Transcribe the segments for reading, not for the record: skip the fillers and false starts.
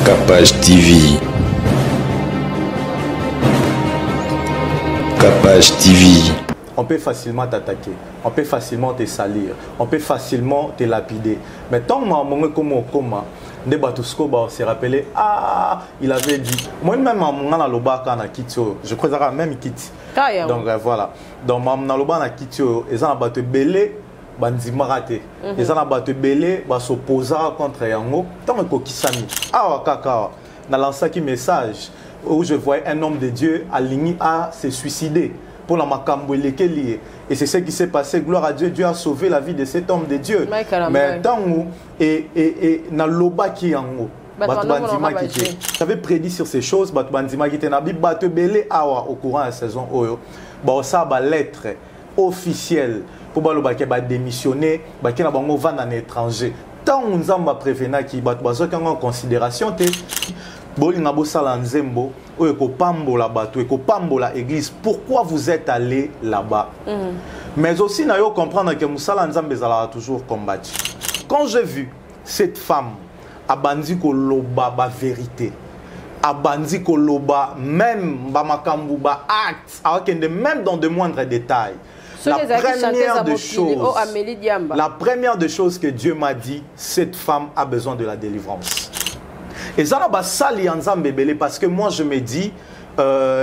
Capage TV. Capage TV. On peut facilement t'attaquer, on peut facilement te salir, on peut facilement te lapider. Mais tant que on s'est rappelé, ah, il avait dit. Moi-même, je crois que même Kiti. Donc voilà. Donc, je ils ont battu belé, bandima raté. Ils ont battu belé, s'opposer contre Yango. Tant que Kisani. Ah, kaka. Dans l'ancien message où je voyais un homme de Dieu aligné à se suicider pour la makambo lié. Et c'est ce qui s'est passé. Gloire à Dieu. Dieu a sauvé la vie de cet homme de Dieu. Mais tant et na loba ki yango. J'avais prédit sur ces choses. Bandima qui na Bible battu belé awa au courant de la saison oyo. Ça ba lettre officielle pour baloba ki ba démissionner, ba ki na bango vendre en étranger. Tant on nous a prévenu qui bat bazo en considération te bolinga bosala nzembo oyo ko pambola bato ko pambola église. Pourquoi vous êtes allé là-bas? Mais aussi na yo comprendre que musala nzambe zala toujours combattu. Quand j'ai vu cette femme abandi ko loba ba vérité, abandi ko loba même ba makambu ba acte, même dans de moindres détails. La première des choses que Dieu m'a dit, cette femme a besoin de la délivrance. Et ça n'a pas sali ensemble parce que moi je me dis,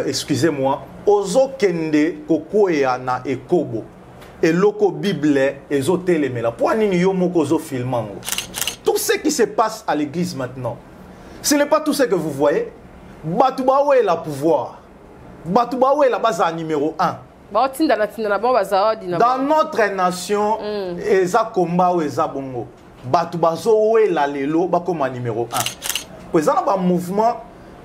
excusez-moi, ozo kende kokoya na ekobo et loko bible ezo telemela. Pour nini yo moko ozo filmango. Tout ce qui se passe à l'église maintenant, ce n'est pas tout ce que vous voyez. Batouba est la pouvoir. Batouba est la base numéro 1. Dans notre nation, eza combat ou eza bongo. Batouba zo est la lelo bakoma numéro 1. Vous avez un mouvement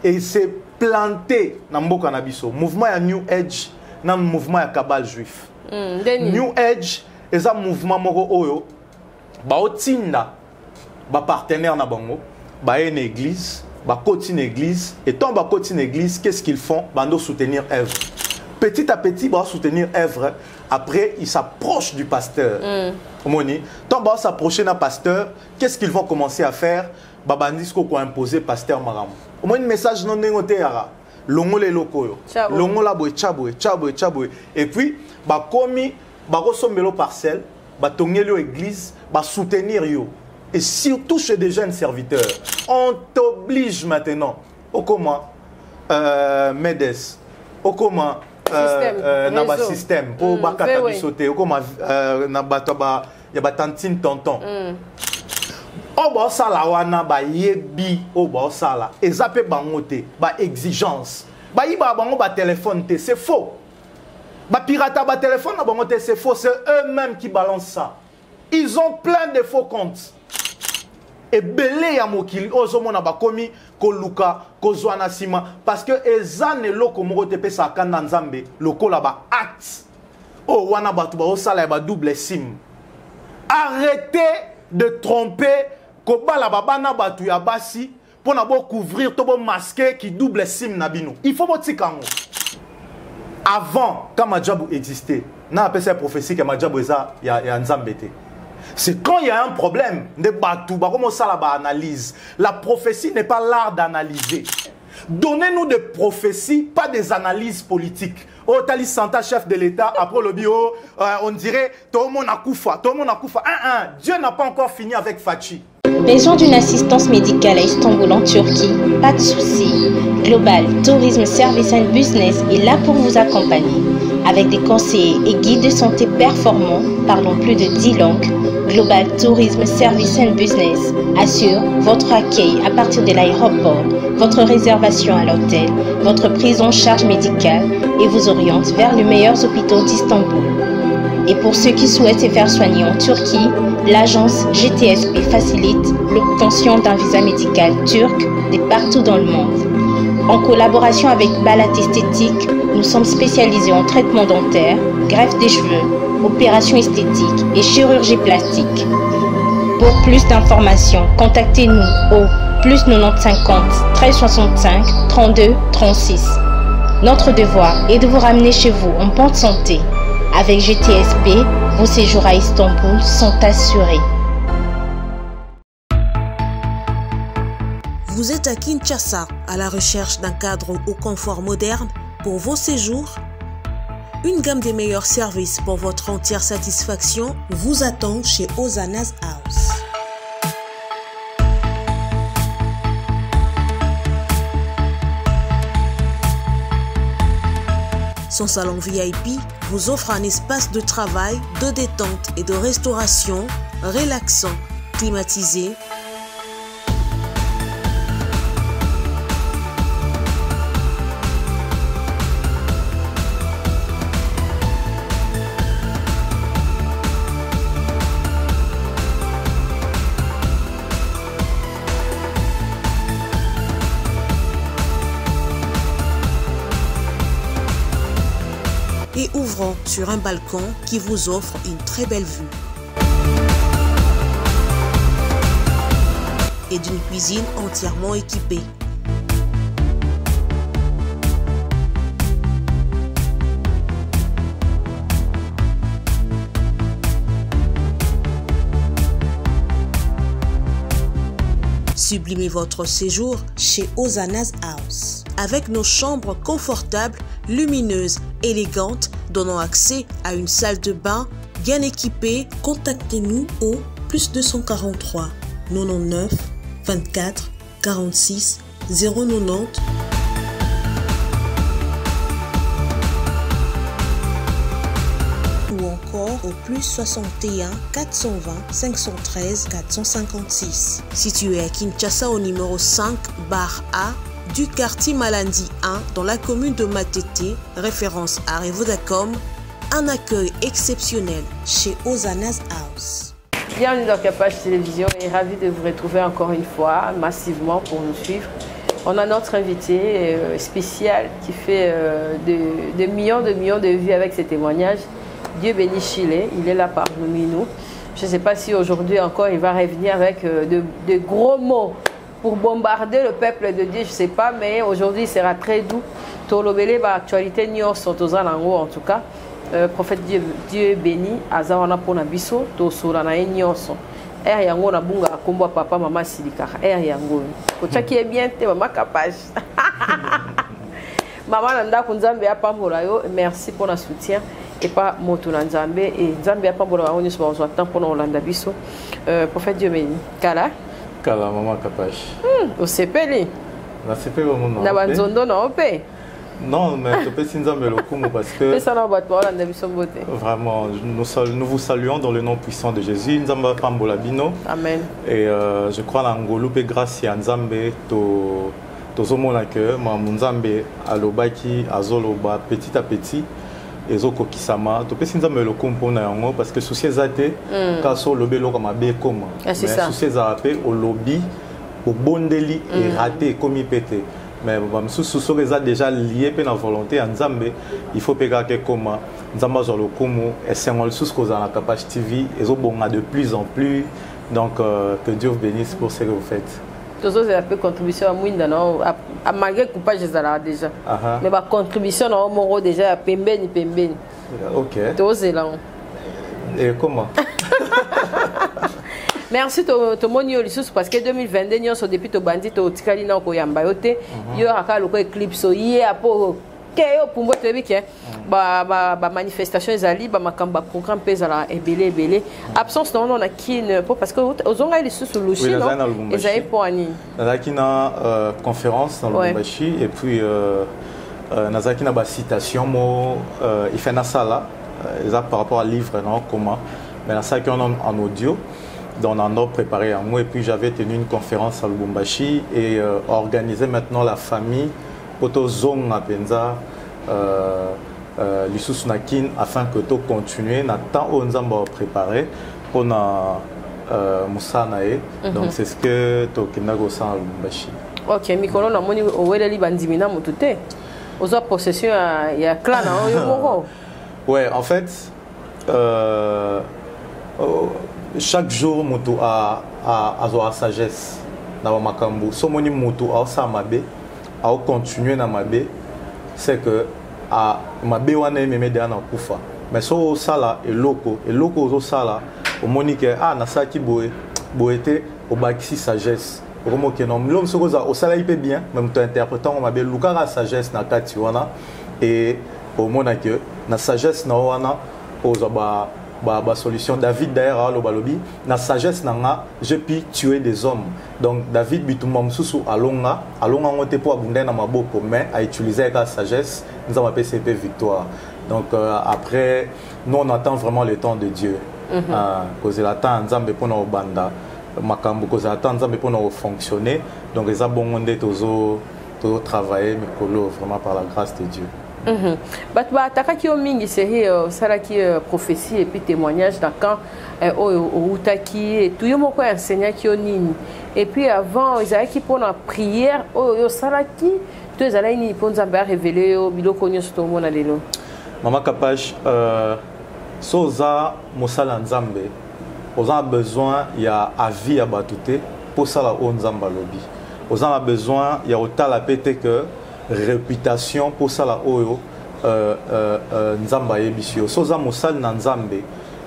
et c'est planté dans le Nabiso. Mouvement à New Age, dans le mouvement à Kabal juif. New Age, c'est un mouvement moko oyo. Ba otinda, ba partenaire na bango, ba une église, ba côté une église. Et tant ba côté une église, qu'est-ce qu'ils font? Bando soutenir œuvre. Petit à petit, ba soutenir œuvre. Après, ils s'approchent du pasteur. Tant ba s'approcher d'un pasteur, qu'est-ce qu'ils vont commencer à faire? Babandisco ko imposer pasteur Maram. Au moins un message non négoté yara. Longo le lokoyo. Longo la boy chaboué. Et puis ba komi ba rosombelo parcelle, ba tongelo église, ba soutenir yo. Et surtout chez des jeunes serviteurs, on t'oblige maintenant. Au comment Medes. Au comment na système pour ba kata bisoté. Au comment na ba ya ba tantine tonton. Oba sala wana ba yebi oba sala ezape bangote ba exigence ba yiba bango ba téléphone te c'est faux ba pirata ba téléphone na bangote c'est faux, c'est eux-mêmes qui balancent ça. Ils ont plein de faux comptes et belé ya mokili ozomona ba komi ko luka ko zwana sima parce que ezane loko moko te pesa kanda nzambe lokola ba acte o wana batu ba osala ba double sim. Arrêtez de tromper Kobala babana batu ya basi pour n'abo couvrir to bo masquer qui double sim nabino. Il faut botikango. Avant quand Madjabou existait, na appelé cette prophétie que Madjabou ya nzambete. C'est quand il y a un problème de batu ba comme ça la analyse. La prophétie n'est pas l'art d'analyser. Donnez-nous des prophéties, pas des analyses politiques. Oh, Tali Santa, chef de l'État, après le bio, on dirait tout le monde a koufa, tout le monde a koufa. Dieu n'a pas encore fini avec Fachi. Besoin d'une assistance médicale à Istanbul en Turquie? Pas de souci. Global Tourisme Service and Business est là pour vous accompagner. Avec des conseillers et guides de santé performants, parlant plus de 10 langues, Global Tourisme Service and Business assure votre accueil à partir de l'aéroport, votre réservation à l'hôtel, votre prise en charge médicale et vous oriente vers les meilleurs hôpitaux d'Istanbul. Et pour ceux qui souhaitent se faire soigner en Turquie, l'agence GTSP facilite l'obtention d'un visa médical turc de partout dans le monde. En collaboration avec Balat Esthétique, nous sommes spécialisés en traitement dentaire, greffe des cheveux, opérations esthétiques et chirurgie plastique. Pour plus d'informations, contactez-nous au +90 50 13 65 32 36. Notre devoir est de vous ramener chez vous en bonne santé. Avec GTSP, vos séjours à Istanbul sont assurés. Vous êtes à Kinshasa, à la recherche d'un cadre au confort moderne pour vos séjours? Une gamme des meilleurs services pour votre entière satisfaction vous attend chez Hosanna's House. Son salon VIP vous offre un espace de travail, de détente et de restauration relaxant, climatisé, et ouvrant sur un balcon qui vous offre une très belle vue. Et d'une cuisine entièrement équipée. Sublimez votre séjour chez Hosanna's House. Avec nos chambres confortables, lumineuses, élégantes, donnant accès à une salle de bain bien équipée, contactez-nous au +243 99 24 46 090 ou encore au +61 420 513 456. Situé à Kinshasa au numéro 5 bar A du quartier Malandi 1 dans la commune de Matete, référence à Revodacom, un accueil exceptionnel chez Hosanna's House. Bienvenue dans Capage Télévision et ravi de vous retrouver encore une fois massivement pour nous suivre. On a notre invité spécial qui fait de millions de vues avec ses témoignages. Dieu bénit Chile, il est là parmi nous. Je ne sais pas si aujourd'hui encore il va revenir avec de gros mots pour bombarder le peuple de Dieu, je ne sais pas, mais aujourd'hui il sera très doux. Tolobele ba actualité nyos sont aux alengours en tout cas. Prophète Dieu béni azawana pona biso to sura na nyos. Yango na bunga kombo papa mama silika. Yango. Kocha qui est bien te mama capage. Maman nanda kunzambe apambola yo, merci pour le soutien et pas moto na nzambe et nzambe apambola oni so zo temps pour Olanda biso. Prophète Dieu béni. Kala Kala maman capage. Au CPL. La CPL au monde. Na banzondo na opé. Non, mais tu peux s'inzambe le kumu parce que vraiment nous vous saluons dans le nom puissant de Jésus. Nzamba pambola bino. Amen. Et je crois na ngolu pe grâce ya nzambe to tozomona que Nzambe alobaki azoloba petit à petit. Ezoko kisama to pesi nzambe le kompo na yango parce que souci ezate kaso lobelo kama be koma mais souci ezape au lobby au bondeli et raté comme pété mais sous eza déjà lié pe na volonté ya nzambe il faut peka ke koma nzamba zo le komo et sengol sous koza na Capage TV ezobonga de plus en plus donc que Dieu vous bénisse pour ce que vous faites. Tous les appels contribution à Mouinda, à malgré le coupage déjà. Mais ma contribution à mon déjà à Pembeni. Ok. Tous là. Et comment? Merci to monio lissus parce que 2022 nous sommes depuis to bandit to tikali na ko yamba yote yo aka loko eclipse hier pour keyo pour moi te bike ba manifestation ezali ba makamba programme pezala ebele absence non on a qui parce que ozonga lissus lushi non ezali pour ani nazaki na conférence dans le Lubumbashi et puis nazaki na ba citation mo il fait na sala par rapport à livre non comment mais na ça qu'on en audio. Donc on a préparé un mois et puis j'avais tenu une conférence à Lubumbashi et organisé maintenant la famille Poto Zong à Penza Lissus Nakin afin que tout continue na temps où nous avons préparé pour na Moussa Nae. Donc c'est ce que to Kinago sa à Lubumbashi. Ok, Mikolo na moni owele li bandimina mutute. Ozo possession ya clan na yo. Ouais, en fait chaque jour moto a sagesse na makambo so moni moto a sa mabe a continuer na mabe c'est que a mabe wana meme de na kufa mais so sala eloko zo sala o moni que na saki boete o bakisi sagesse Comme que non, l'homme se cause au salaire peut bien, même tout interprétant on m'appelle Luka la sagesse na katiwana et au monde que na sagesse na wana aux ba solution. David d'ailleurs le balobi na sagesse nanga je puis tuer des hommes. Donc David bitumba msusu alonga on te pour abonder na maboko mais à utiliser la sagesse nous avons appelé CP victoire. Donc après nous on attend vraiment le temps de Dieu. Cause la temps nzambe pour nos banda makambo cause la temps nzambe pour nous fonctionner. Donc les abongonde tozo travailler mikolo vraiment par la grâce de Dieu. Batba takaki o mingi série saraki prophétie et puis témoignage dans quand au utaki et tout yomo ko enseignant ki onini et puis avant ils avaient qui pour la prière au saraki tout ils allaient ni pour nzambe révéler au biloko nyonso to mona lelo Maman Kapash soza mosala nzambe on a besoin il y a avis à batute pour ça la on nzamba lobby on a besoin il y a autant la pété que réputation pour ça la oyo nzamba yebisio soza mosal na nzambe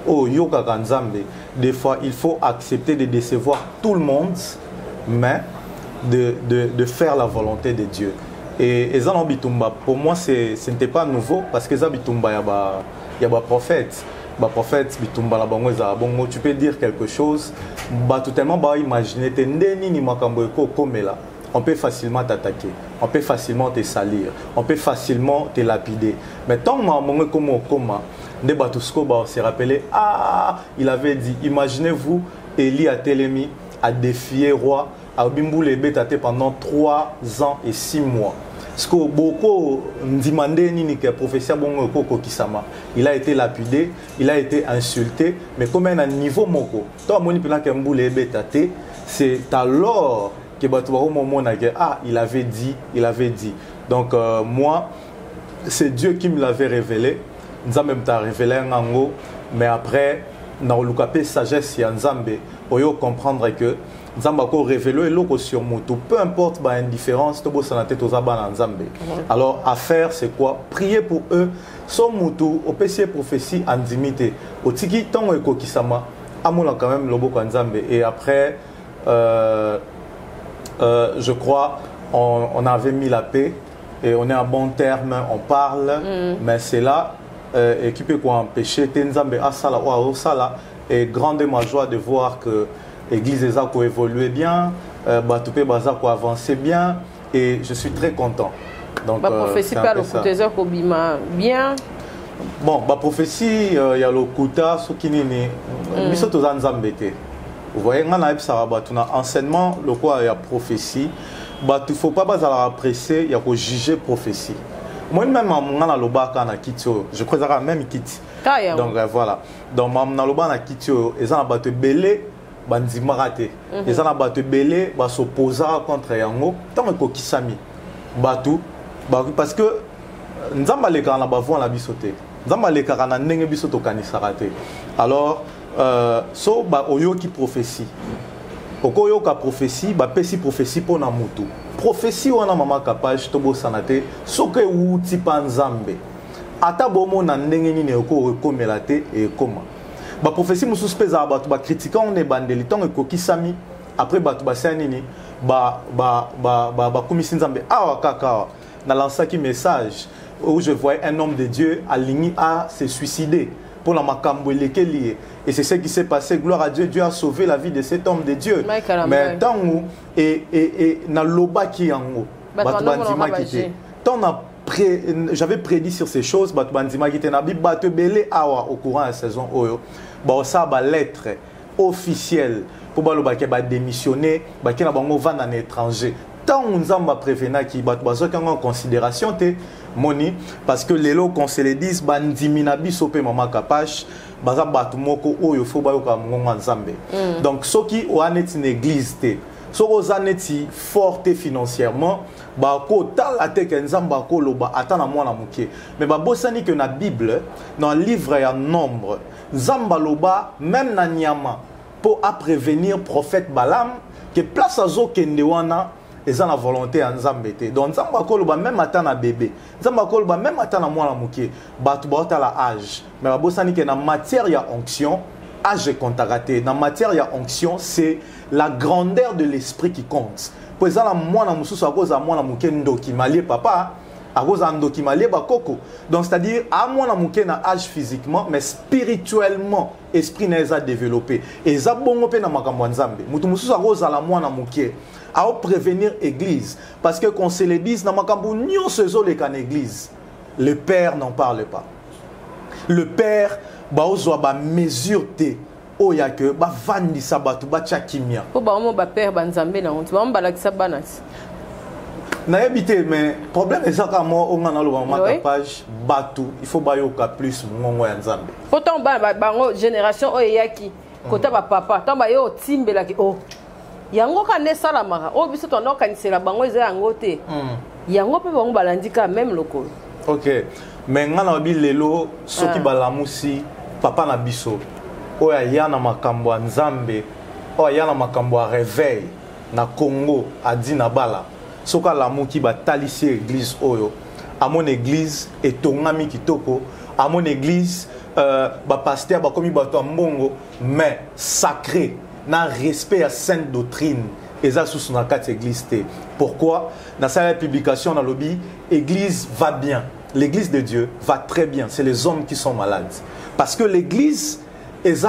o yoka ka nzambe des fois il faut accepter de décevoir tout le monde mais de faire la volonté de Dieu et ezana bitumba pour moi ce n'était pas nouveau parce que za bitumba ya ba prophète bitumba la bango za bongo tu peux dire quelque chose ba totalement ba imaginer te ndeni ni makambo ko komela. On peut facilement t'attaquer, on peut facilement te salir, on peut facilement te lapider. Mais tant que je se rappelé, il avait dit, imaginez-vous, Élie a télémi, a défié roi, a bimboulé bétaté pendant 3 ans et 6 mois. Ce que beaucoup demandé il a été lapidé, il a été insulté, mais comme un niveau moko, c'est alors il avait dit. Donc moi, c'est Dieu qui me l'avait révélé. Nous avons même révélé un ango, mais après, dans le cas de sagesse, il y a Nzambe, pour comprendre que Nzamba ko révélé l'eau sur moto, peu importe ba indifférence, to bo sanate to zaba Nzambe. Alors à faire c'est quoi? Prier pour eux. Son moto, au PC prophétie en dimité. Au tiki ton eko kisama, amona quand même lobo Nzambe. Et après. Je crois on avait mis la paix et on est en bon terme, on parle, mais c'est là qui peut empêcher Tenzambe Asala ou Osala et grande ma joie de voir que l'église a évolué bien, Batoupé Bazako avancer bien et je suis très content. Donc prophétie par le Kouteza Kobima bien. Bon, la prophétie il y a le Kouta ce qui n'est pas Nzambete. Vous voyez, on a enseignement, le quoi il y a prophétie. Il ne faut pas apprécier, il y a juger prophétie. Moi-même, je crois que même quitte. Donc voilà. Donc, je ils ont battu belé, bandima raté. Ils ont battu belé, s'opposer contre Yango. Tant que Kisami, batu, parce que nous avons les cas on la bisoté. Nous avons les cas on a n'engé bisoto kanisa raté. Alors so ba oyo qui prophétie okoyo ka prophétie ba pesi prophétie pour na mutu prophétie wana mama kapage to bo sanate soke wuti panzambe ata bomo na ndenge nini oko rekomela te e koma ba prophétie mususu peza ba to ba critiquer on e bandeli ton ekokisami après ba to ba sanini ba komisi nzambe awa kaka na lancaki message où je voyais un homme de Dieu aligné à se suicider pour la makambo lié. Et c'est ce qui s'est passé. Gloire à Dieu. Dieu a sauvé la vie de cet homme de Dieu. Mais tant et na loba qui en haut. J'avais prédit sur ces choses. Batbandima qui était na Bible. Batebele awa au courant de la saison oyo. Ça ba lettre officielle pour baloba qui ba démissionner. Ba qui na bango van en étranger. Tant on zamba prévena qui bat bazo qui en considération te moni parce que les lots qu'on se les dise bandimina bisope mama kapache baza batu moko oyo fo ba yoka ngonga nzambe. Donc ceux qui ont une église te ceux qui ont forte financièrement ba ko tala te ke nzamba ko loba atana mwana muke mais ba bosani que na Bible dans livre ya nombre nzamba loba même na nyama pour prévenir prophète Balaam que place azo kende wana et ça la volonté en Zambété. Donc Zamba koloba même atteint un bébé. Zamba koloba même atteint un mois la mouké. Batu bata la âge. Mais la bosani que na matière ya onction âge et contacté. Dans matière, il y a onction, c'est la grandeur de l'esprit qui compte. Pour exemple, moi, je suis un papa, donc c'est-à-dire, à moi, je suis un âge physiquement, mais spirituellement, l'esprit n'est pas développé. Et ça, bon, je suis à prévenir l'église. Parce que quand c'est l'église, le père n'en parle pas. Le père, il mesure tes. Oh, il y a que vandi sabatu ba chakimia. Pour ba père banzambe na on ba balakisa banat. Na habité mais problème est ça quand on a le page batu, il faut ba yoka plus ngongo ya nzambe. Pourtant bango génération oyaki kota ba papa, tant ba yo timbela ki oh. Yango ka ne sala mara, oh biso to no kanisela bango eza yango te. Yango pe bango balandika même lokolo. OK. Mais ngana bi lelo soki balamusi papa na biso. Oya yana makambo nzambe, oya yana makambo réveil na Congo adi na bala. Soka lamuki ba talisi église oyo. À mon église et tongami kitoko, à mon église ba pasteur ba komi ba to mbongo mais sacré, na respect à sainte doctrine. Et ça sous na quatre église té. Pourquoi? Dans sa publication dans lobby, église va bien. L'église de Dieu va très bien. C'est les hommes qui sont malades. Parce que l'église est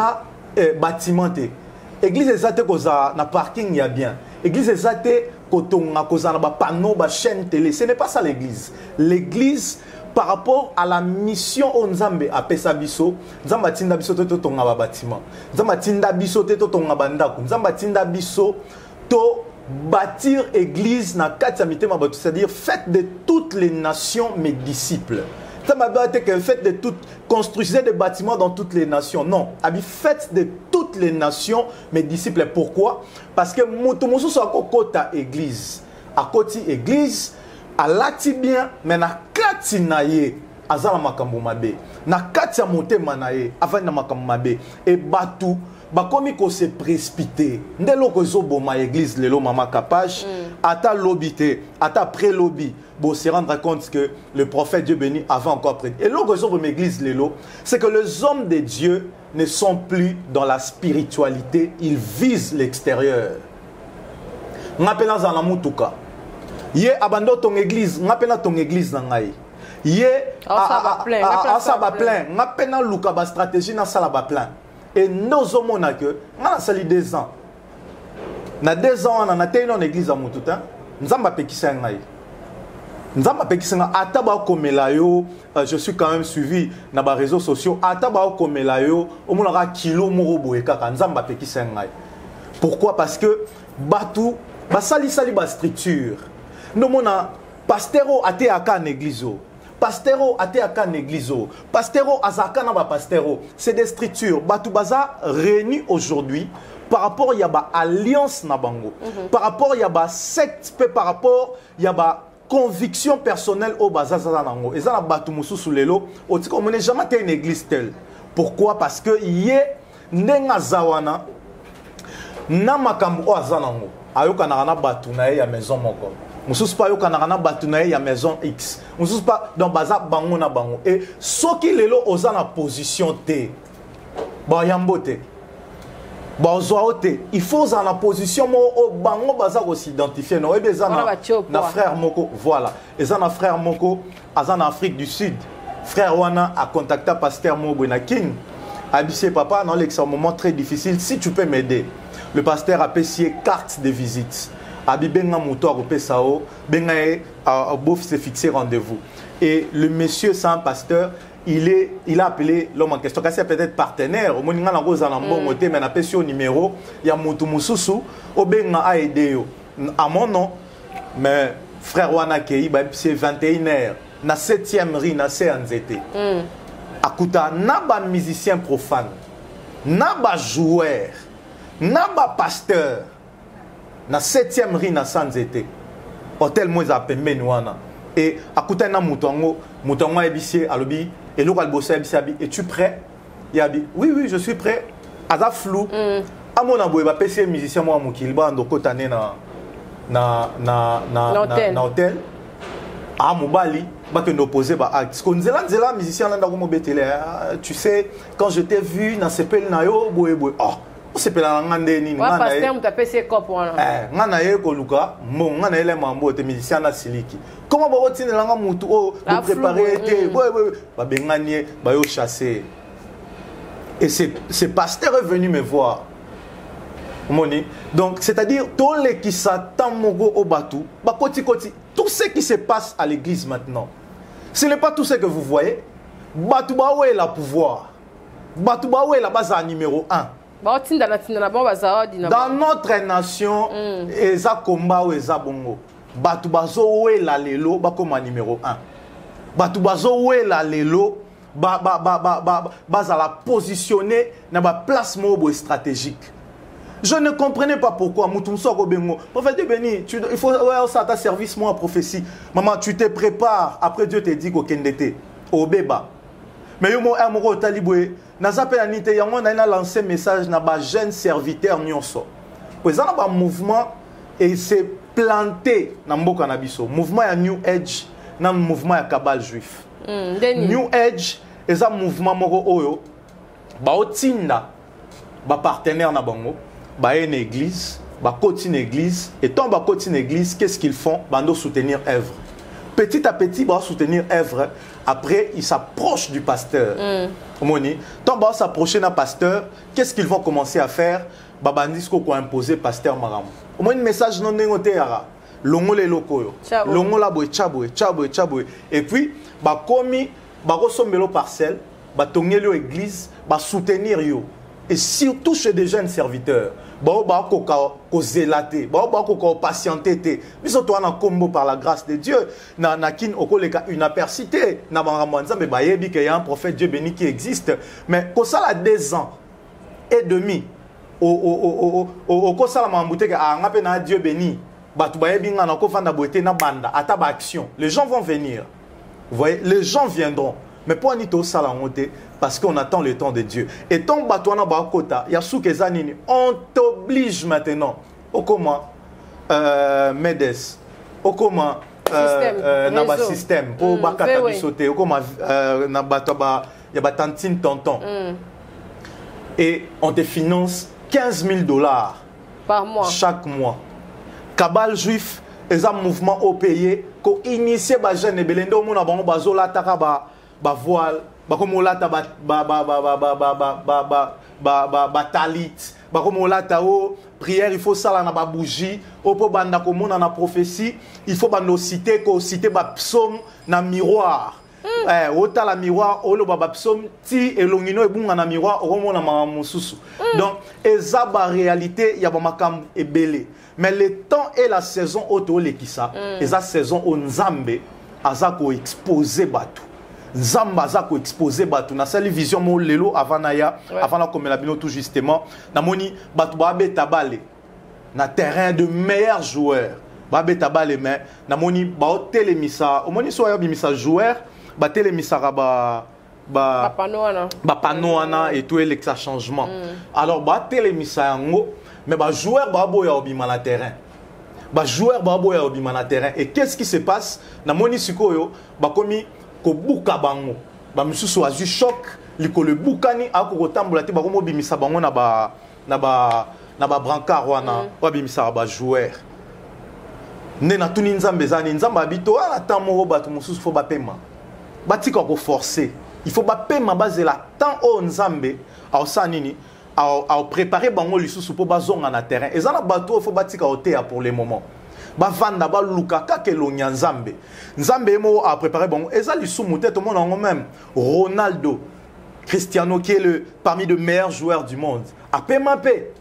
bâtimenté. L'église est na parking il y a bien. L'église est kotonga kozana ba panneau ba chaîne télé. Ce n'est pas ça l'église. L'église par rapport à la mission onzambe a pesa biso, nzamba tinda biso to tonga ba bâtiment. Nzamba tinda biso to tonga ba ndako. Nzamba tinda biso to bâtir église na katamite mabatu, c'est-à-dire faites de toutes les nations mes disciples. Ça m'a dit que faites de toutes, construisez des bâtiments dans toutes les nations. Non, faites de toutes les nations mes disciples. Pourquoi? Parce que Moutoumoussou soit à côté église. À côté église, à l'atibien, mais na kati naye, azala makambo mabe. Na kati ya mote manaye, avant na makambo mabe. Et batou, bakomi ko se précipiter. Ndelo ko zo boma église lelo mama kapage, ata lobité, ata pré-lobby. Bon, se rendre compte que le prophète Dieu béni avait encore prêté. Et l'autre chose de l'église Lélo, c'est que les hommes de Dieu ne sont plus dans la spiritualité, ils visent l'extérieur. N'appelons dans la moutuka. Yé abandonne ton église, n'appelons ton église nangaï. Yé ça va plein. N'appelons Luka ba stratégie na sala ba plein. Et nous hommes on a que on a sali 2 ans. Na 2 ans on a été dans l'église à Moututa. Nous avons pas qui ça ngaï. Je suis quand même suivi dans les réseaux sociaux. Pourquoi? Parce que Batou, sali structure. Nous avons pasteur até aka l'église. Pasteur até aka l'église. Pasteur azaka na ba pasteur. C'est des structures. Batou baza réunis aujourd'hui. Par rapport il y a ba alliance na bango. Par rapport il y a ba secte, par rapport il y a ba conviction personnelle au bazaza nango. Et ça la batu musu sulelo, on n'est jamais été une église telle. Pourquoi? Parce que yé nenga zawana na makambo o azanango. Ayoka na batu na ya maison moko. Musu pa yoka na batu na ya maison X. Musu pa dans baza bango na bango. Et soki lelo ozana position T. Ba yambote. Il faut en la position au bango baza s'identifier non et na frère moko voilà et ça na frère moko en Afrique du Sud frère wana a contacté pasteur Mobo na King a dit papa dans un moment très difficile si tu peux m'aider le pasteur a payé carte de visite a dit benga moto a pesao benga bof se fixer rendez-vous et le monsieur sans pasteur il a appelé l'homme en question, c'est peut-être partenaire. Au moins, il a appelé au numéro, il y a Moutoumoussou, Obenga a aidé. À mon nom, mais frère Wanakei, c'est 21h, na 7e rue, na CNZT. Akuta, n'a pas musicien profane, n'a pas joueur, n'a pas pasteur, na 7e rue, na CNZT. Hôtel Moïse Menouana. Et Akuta, na Moutongo Ebissé, Alobi. Et l'autre bossé es-tu prêt? Il a dit oui je suis prêt. Aza flou. À mon aboué va passer musicien moi mon kilba ndo kotané na hôtel. Ah, Mobali, bah que nous opposé bah acte. Qu'on disait là, musicien là dans betele. Tu sais, quand je t'ai vu dans ce pel nayo, boé. Oh, c'est pel na ngande ni ngana. Ouais, pasteur m'tapé ses copes là. Ngana ye ko luka, mon ngana ele mambo te musicien na siliki. Comment ba rotine la nga mutu oh, préparer te. Ouais. Bah benganie, bah yo chasser. Et ce pasteur est venu me voir. Moni. Donc, c'est-à-dire, tous les qui s'attendent au bateau, bah, tout ce qui se passe à l'église maintenant, ce n'est pas tout ce que vous voyez. Batouba est la pouvoir. Batouba est la base numéro 1. Dans notre nation, Eza Komba ou Eza Bongo, Batouba est la lelo, comme numéro 1. Batouba est la lelo, base à la positionner dans la place stratégique. Je ne comprenais pas pourquoi. Prophète béni, il faut ça ta service moi en prophétie. Maman, tu te prépares. Après Dieu te dit qu'au Kendete, au Béba. Mais yo mo amoro taliboué. Nazape anite yango na lancé message na ba jeune serviteur nyonso. Pues ça na mouvement et c'est planté na mboka na biso. Mouvement ya New Age na mouvement ya Kabal juif. New Age eza mouvement moko oyo ba otinda ba partenaire na bango. Bah une église, bah côté une église, et tant bah côté une église, qu'est-ce qu'ils font? Bah nous soutenir œuvre. Petit à petit, bah soutenir œuvre. Après, ils s'approchent du pasteur. Moni. Tant bah s'approcher d'un pasteur, qu'est-ce qu'ils vont commencer à faire? Bah bandis qu'on a imposé pasteur Maram. Au moins un message non négoté ara. Longo les locaux. Longo la boy chaboué. Et puis bah commis bah ressembler aux parcelles, bah tonner l'église, bah soutenir yo. Et surtout chez des jeunes serviteurs, ko zélaté, ko patienté, mais surtout en combo par la grâce de Dieu, na kin okoleka une apercité, na bangamanza mais bayebi qu'il y a un prophète Dieu béni qui existe, mais ko sala 2 ans et demi au ko sala mambouté que a ngape na Dieu béni, batu bayebi ngana ko fanda boité na banda ata ba action. Les gens vont venir. Vous voyez, les gens viendront. Mais pour Anito Salamote, parce qu'on attend le temps de Dieu. Et tant Batouana Bakota, Yasuke Zanini, on t'oblige maintenant. Au comment Medes, au comment Naba système, pour Bakata Bisote, au comment Nabatoba, Yabatantine Tonton. Et on te finance $15,000 par mois. Chaque mois. Kabal juif, les mouvements au pays, qu'on initie les jeunes et Belendo, mon abon, bazola, takaba. Ba voile, ba comme olata ba talit, ba comme olata o prière, il faut ça là na ba bougie, o po banda comme on a prophétie, il faut bando citer ba psaume na miroir. Ota la miroir, o lo ba psaume ti elongino e bunga na miroir, o mo na mamususu. Donc eza ba réalité ya ba makam ebele. Mais le temps et la saison auto lekisa, eza saison o nzambe azako exposer batu. Zamba zako exposé batu na sali vision mo lelo avant naya avant la comme la bino tout justement na moni batu ba beta balé na terrain de meilleurs joueurs ba beta balé mais na moni ba hôtel misa au moni so ya bimisa joueur ba tele misa ba panoana et tout l'exa changement alors ba tele misa ngo mais ba joueur ba boya obima na terrain ba joueur ba boya obima na terrain et qu'est-ce qui se passe na moni sikoyo ba komi ko buka bango ba misusu azu choc likolo bukani ako tambola te ba ko bimisa bango na ba brancard wana wa bimisa ba joueur ne na tuni nzambe zani nzamba habito ala tamo ba to mususu fo ba pema batika ko forcer il faut ba pema bazela tant o nzambe au sanini au préparer bango lisusu po bazonga na terrain ezana bato fo batika otea pour le moment ba vanda ba luka ka ke lo nyanzambe nzambe mo a préparé bon eza lisumu tête au monde en même Ronaldo Cristiano qui est parmi les meilleurs joueurs du monde a pema pe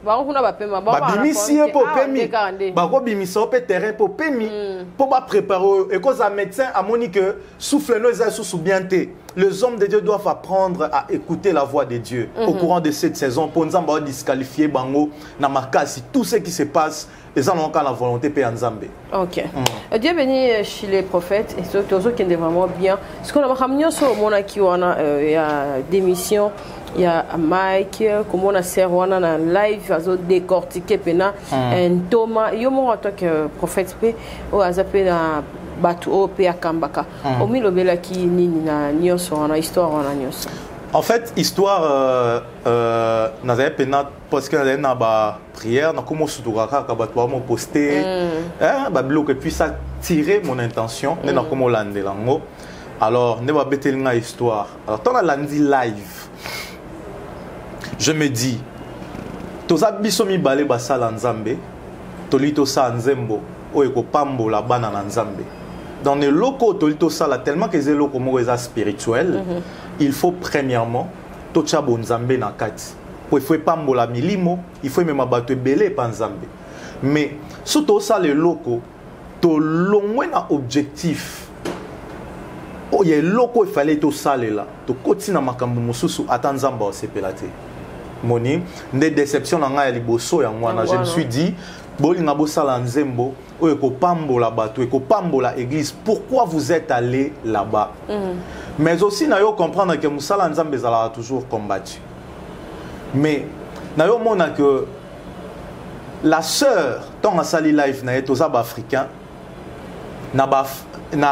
ba kuna ba pema ba bimisi po pemi ba ko bimisa pe terrain po pemi po ba préparer et cause un médecin a moni que souffle no eza sous bienté les hommes de Dieu doivent apprendre à écouter la voix de Dieu au courant de cette saison pour nzamba disqualifier bango na makasi tout ce qui se passe. Et ça, on a la volonté de Nzambe. Ok. Dieu béni chez les prophètes et surtout qui est vraiment bien. Ce qu'on a ramené sur le monde qui il y a des missions, il y a Mike, comme on a servi on a live, ils ont décortiqué pena un Thomas. Il y a en tant que prophète, on a zappé batu o pe akambaka omi lobela ki nini na nyonso na histoire na nyonso. En fait, histoire nazaya pena parce que nazaya na ba prière na komo suturaka ka batu ba mo poster ba bloc et puis ça tirer mon intention na komo landelango. Alors ne ba betelinga histoire. Alors tant la landi live. Je me dis toza biso mibale basala nzambe tolito sa nzembo oyo kopambola bana na nzambe. Dans les locaux tolito sala tellement que les locaux mo spirituel, il faut premièrement tocha bon nzambe na kati. Il faut pambola milimo, il faut même abattre belé pa nzambe. Mais surtout ça les locaux to longwe na objectif. Oh il y a locaux il fallait to sala là. To kotina makambo mususu atanzamba osepelate. Moni des déceptions na nga ya liboso ya ngwana, je me suis dit bolinga bosala nzembo oyo kopambola bato e kopambola église, pourquoi vous êtes allé là-bas? Mais aussi na yo comprendre que musala nzambe zala toujours combattu. Mais na yo mona que la sœur tant asali life na etoza ba africain na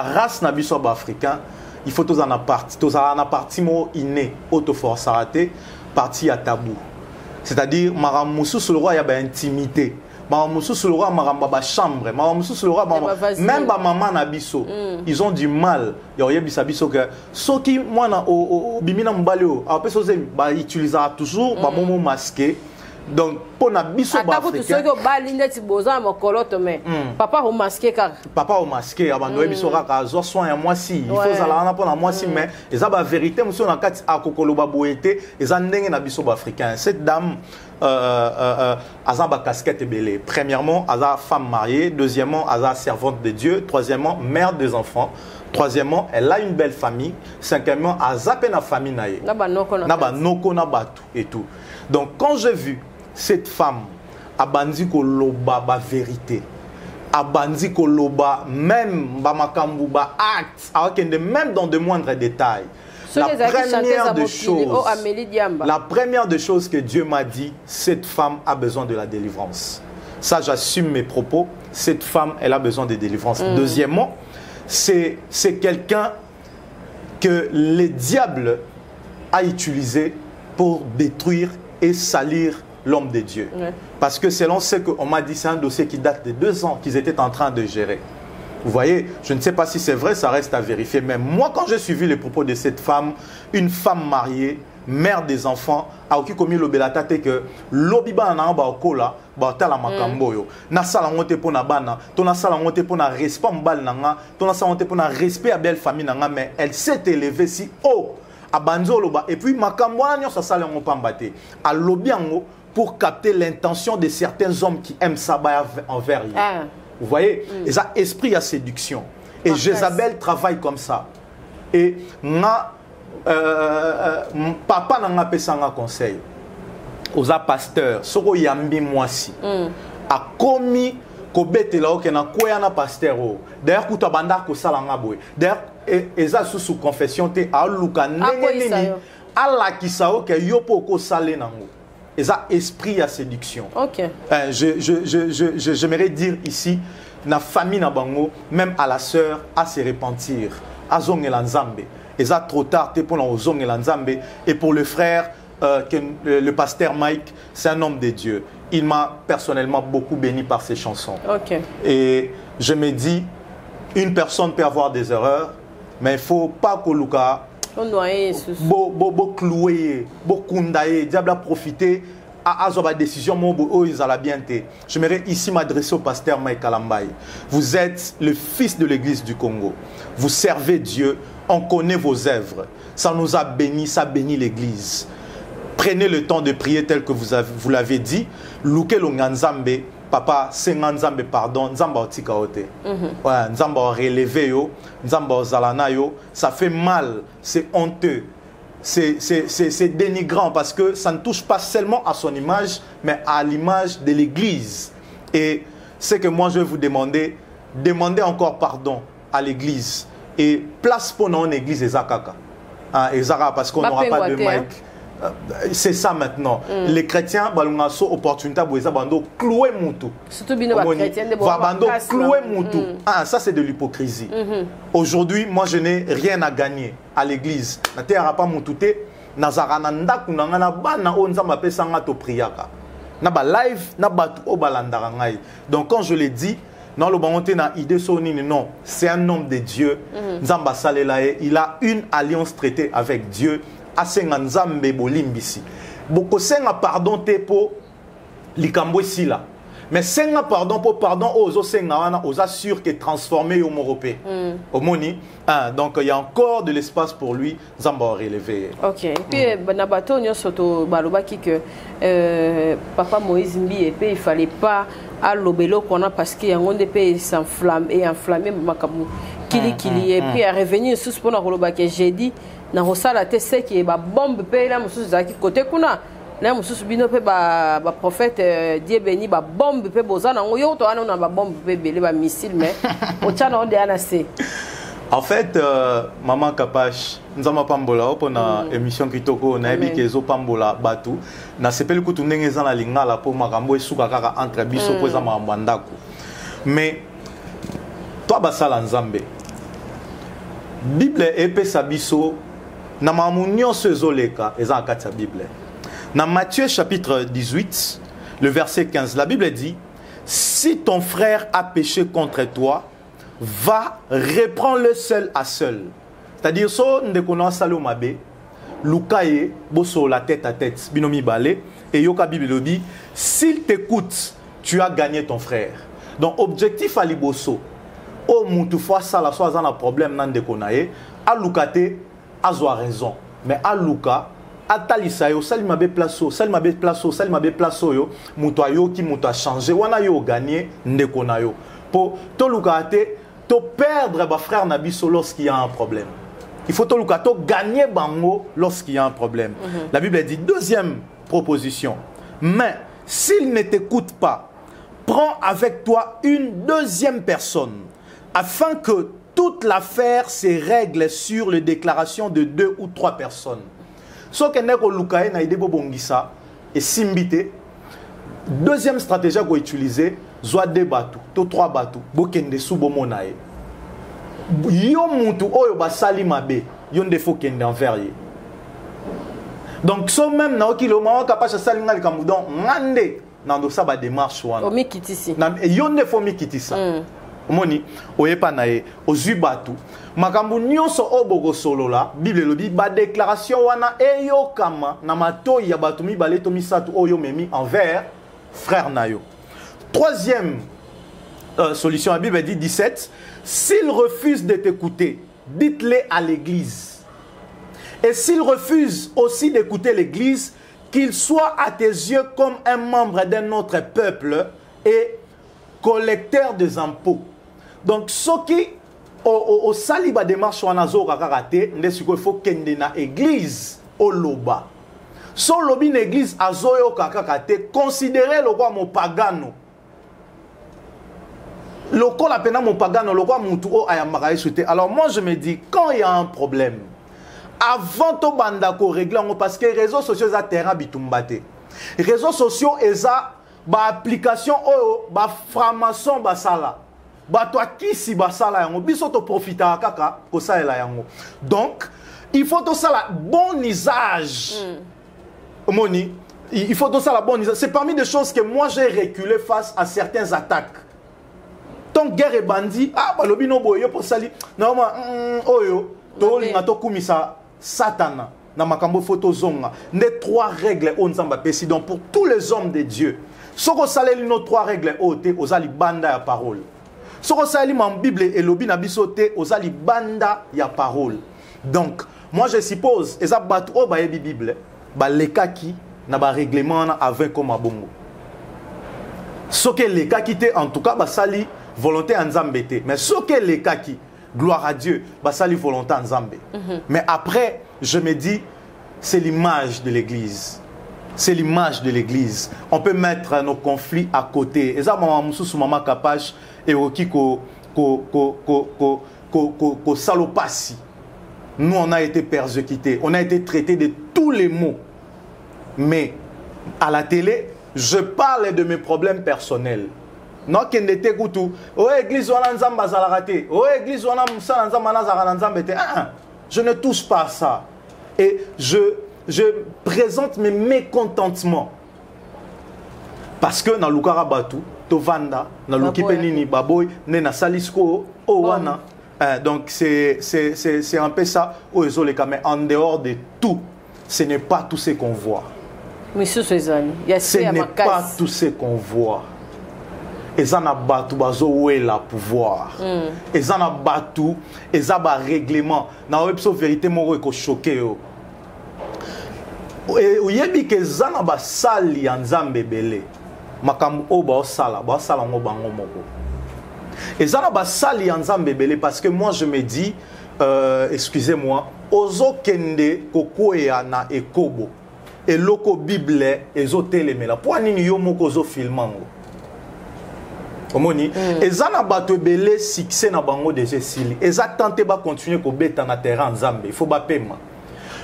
race na biso ba africain, il faut tous en partie, tous en partie mo inné auto force arrêté partie à tabou. C'est-à-dire maramusu sur le roi il y a ba intimité. Maramusu sur le roi maramba ba chambre, maramusu sur le roi même ba maman na biso. Ils ont du mal. Il y a bisa biso que soki moi na o bimina mbaleo, a peso ba utilisera toujours ba momo masqué. Donc pour na biso ba africain. Papa au masqué car papa au masqué abando biso ka zo soin ya moi si il faut zala na pour na moi si mais eza ba vérité monsieur na kati akokolo ba boete eza ndenge na biso ba africain. Cette dame Azaba casquette belé. Premièrement, Aza femme mariée. Deuxièmement, Aza servante de Dieu. Troisièmement, mère des enfants. Troisièmement, elle a une belle famille. Cinquièmement, Aza pena famille naye. Naba noko na batu et tout. Donc quand j'ai vu cette femme abandi ko loba ba vérité, abandi ko loba même ba makambu ba acte, même dans de moindres détails. La première des choses que Dieu m'a dit, cette femme a besoin de la délivrance. Ça, j'assume mes propos. Cette femme, elle a besoin de délivrance. Deuxièmement, c'est quelqu'un que le diable a utilisé pour détruire et salir l'homme de Dieu. Parce que selon ce qu'on m'a dit, c'est un dossier qui date de 2 ans qu'ils étaient en train de gérer. Vous voyez, je ne sais pas si c'est vrai, ça reste à vérifier. Mais moi, quand j'ai suivi les propos de cette femme, une femme mariée, mère des enfants, a aussi commis le belatate que l'obiba na ba okola ba tala makambo yo. Na sala ngote pona bana, to na sala ngote pona respect mbal nanga, to na sala ngote pona respect à belle famille nanga, mais elle s'est élevée si haut à banzolo ba et puis makambo na nyosa sala ngo pambate. A lobiango pour capter l'intention de certains hommes qui aiment ça envers lui. Vous voyez, ils ont esprit à séduction. Et Jézabel travaille comme ça. Et papa n'a pas un conseil. Aux pasteur, soko yambi mwasi. A commis kobete la oke na koya na pasteur. D'ailleurs, kuta banda ko salanga boy. D'ailleurs, eza sous confession te a luka nengeni ala kisao ke yopo ko sale nango. Et ça, esprit à séduction. Ok. J'aimerais dire ici, na famille na bango, même à la sœur, à se repentir. À zong elanzambe. Et ça, trop tard, pour la zong elanzambe. Et pour le frère, le pasteur Mike, c'est un homme de Dieu. Il m'a personnellement beaucoup béni par ses chansons. Ok. Et je me dis, une personne peut avoir des erreurs, mais il ne faut pas que Luka. Bo cloué, bo kundaye, diable a profité à la décision mon ils la bien té. J'aimerais ici m'adresser au pasteur Mike Alambaye. Vous êtes le fils de l'église du Congo. Vous servez Dieu, on connaît vos œuvres. Ça nous a bénis, ça bénit l'église. Prenez le temps de prier tel que vous l'avez dit. Louke lo nganzambe. Papa, c'est Nzambe pardon, Nzamba otika ote. Ouais, Nzamba relevé yo, Nzamba ozalana yo, ça fait mal, c'est honteux. C'est dénigrant parce que ça ne touche pas seulement à son image, mais à l'image de l'église. Et c'est que moi je vais vous demander, demandez encore pardon à l'église. Et place pour nous en église Ezakaka. Ezaka parce qu'on n'aura pas de mic. c'est ça maintenant. Les chrétiens, balunga so opportunité boeza bando clouer mutu. Surtout bino ba chrétien de bando clouer mutu. Ah, ça c'est de l'hypocrisie. Aujourd'hui, moi je n'ai rien à gagner à l'église. Na te pas mutute nazarana ndaku na ngana bana o nzamba pesa nga to priaka. Na ba live na batu o balandara ngai. Donc quand je l'ai dit, non le bangote na idée soni non, c'est un homme de Dieu. Nzamba salelae, il a une alliance traitée avec Dieu. Asenga nzambe bolimbisi boko senga pardon te po likambo esila mais senga pardon po pardon ozo senga wana oza sûr que transformé au moropé omoni donc il y a encore de l'espace pour lui nzamba relever. OK puis na bato nyonso to balobaki que papa Moïse Mbi et puis il fallait pas à lobelo qu'on a parce qu'il y a un de pays s'enflamme et enflammé makamu kili et puis à revenir sous pour na kolobaki j'ai dit na rosala te ce qui est ba bombe pe la mususu zaki côté kuna na mususu bino pe ba prophète Dieu béni ba bombe pe bozana yo to ana na ba bombe pe belé ba missile mais o tchana on de anase. En fait maman Kapash nzama pambola opo na émission kitoko na ebi kezo pambola batu na sepeli kutu ndenge za na lingala po makambo esuka kaka entre biso po za makambo ndako mais toi basala nzambe Bible epesa biso na mamunyo sezoleka eza akati ya Bible. Na Matthieu chapitre 18, le verset 15, la Bible dit: si ton frère a péché contre toi, va, reprends-le seul à seul. C'est-à-dire, so ndekona salo mabe, lukaye, boso la tête à tête, binomi balé, et yoka Bible dit, s'il t'écoute, tu as gagné ton frère. Donc, objectif à liboso, o mutu fois ça la soit un problème nan dekonaye, a lukate, a raison. Mais à luka, a talisa yo, salimabe plaso, salimabe plaso, salimabe plaso yo, mutu yo qui mutu a changé, wana yo gagné, ndekonayo. Pour to lukate, to perdre ba frère nabiso lorsqu'il y a un problème. Il faut to lukato gagner bango lorsqu'il y a un problème. La Bible dit, deuxième proposition, mais s'il ne t'écoute pas, prends avec toi une deuxième personne, afin que toute l'affaire se règle sur les déclarations de 2 ou 3 personnes. Ce que nous avons fait, et simbité. Deuxième stratégie qu'on utilise, soit 2 bateaux, 3 bateaux, bokende subo monae. Yo mutu oyo basali mabe, yon defo kende envers ye. Donc so même na okilo mawa kapasha salinga likamudon ngande nando sa ba démarche wana. Omi kitisi. Yon defo mi kitisa. Moni oyepa nae ozui batu makambu nyonso obogo solo la Bible lobi ba déclaration wana eyokama na matoyi ya batu mibale to misatu oyo memi envers frère nayo. Troisième solution, la Bible dit 17, s'il refuse de t'écouter, dites-le à l'église. Et s'il refuse aussi d'écouter l'église, qu'il soit à tes yeux comme un membre d'un autre peuple et collecteur des impôts. Donc, ce qui au saliba démarche wanazo kakate, il faut qu'il y ait une église au loba. So lobi une église azoyo kakate, considérez le roi mon pagano. Le roi la peine mon pagano, le roi mon tour ayamara souté. Alors moi je me dis, quand il y a un problème, avant to bandako régler, parce que les réseaux sociaux ont terrain bitumbate. Les réseaux sociaux eza ba application ba franc-maçon ba sala. Ba toi qui si ba sala yango biso to profita kaka ko sala yango. Donc il faut tout ça la bon usage. Moni, il faut tout ça la bonne usage. C'est parmi des choses que moi j'ai reculé face à certaines attaques. Ton guerre et bandit, ah bah lobino boyo pour sali. Non oyo to linga to kumisa satana. Na makambo photo zonga. Les 3 règles on nzamba pesi donc pour tous les hommes de Dieu. Soko saleli nos 3 règles ote ozali banda ya parole. Soko saleli ma Bible et lobi na bisote ozali banda ya parole. Donc moi je suppose eza batu o ba yebi Bible ba lekaki na ba règlement na avec comme abongo. Soke lekaki te en tout cas ba sali volonté en Zambété. Mais ce que les kaki, gloire à Dieu, bah ça les volonté en Zambé. Mais après, je me dis, c'est l'image de l'église. C'est l'image de l'église. On peut mettre nos conflits à côté. Et ça, maman Kapash et Oki ko salopassi. Nous, on a été persécutés. On a été traités de tous les maux. Mais à la télé, je parle de mes problèmes personnels. Non, qu'il n'était que tout. Oh, église, on a nzamba zalagate. Oh, église, on a moussa nzamba nazara nzambete. Je ne touche pas à ça. Et je présente mes mécontentements. Parce que dans Lukara Batu, Tovanda, dans Lukipenini Baboy, Nena Salisko, Owana. Donc c'est un peu ça. Mais en dehors de tout, ce n'est pas tout ce qu'on voit. Ce n'est pas tout ce qu'on voit. Et ça n'a pas tout le pouvoir. Et ça n'a pas tout. Et ça n'a règlement. Dans la vérité, moi, je suis choqué. Et il y a des gens qui ont sali en Zambébélé. Makambu oba sala ngo bango moko. Et ça n'a sali en Zambébélé parce que moi je me dis, excusez-moi, ozo kende kokoya na ekobo. Et loko bible ezo telemela. Pour nini yo moko zo filmango. Omoni. Et ça n'a pas belé succès na bango de Cécile. Et ça tente ba continuer ko beta na terrain en Zambie. Il faut ba paiement.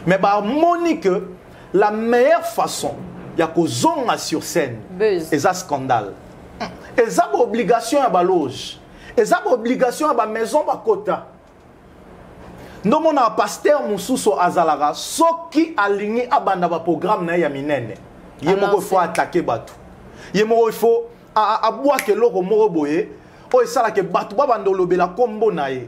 Mais ba moni que la meilleure façon il y a que zonga sur scène et ça scandale et ça obligation à ba loge et ça obligation à ba maison ba kota non mon pasteur mususo azalara soki aligné abanda ba programme na ya minene yemoko faut attaquer batu yemoko faut a bois que loko moko boye o esala ke batu ba bando lobela kombo na ye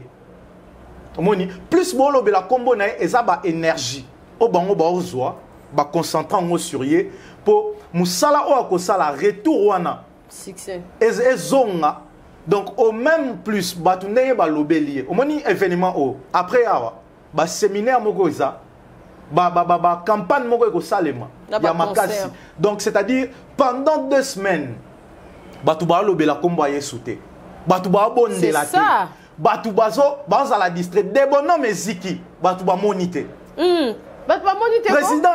omoni plus bo lobela kombo na ye et ça ba énergie o bango ba ozwa ba concentrant sur ye pour musala o akosala retour wana succès ezonga donc au même plus batu neye ba lobelier omoni événement o après awa ba séminaire moko eza ba campagne moko ko salema ya makasi donc c'est-à-dire pendant 2 semaines batu ba lobela kombo yesute batu ba bondela te batu bazo la distrait de bonhomme eziki batu ba moniter président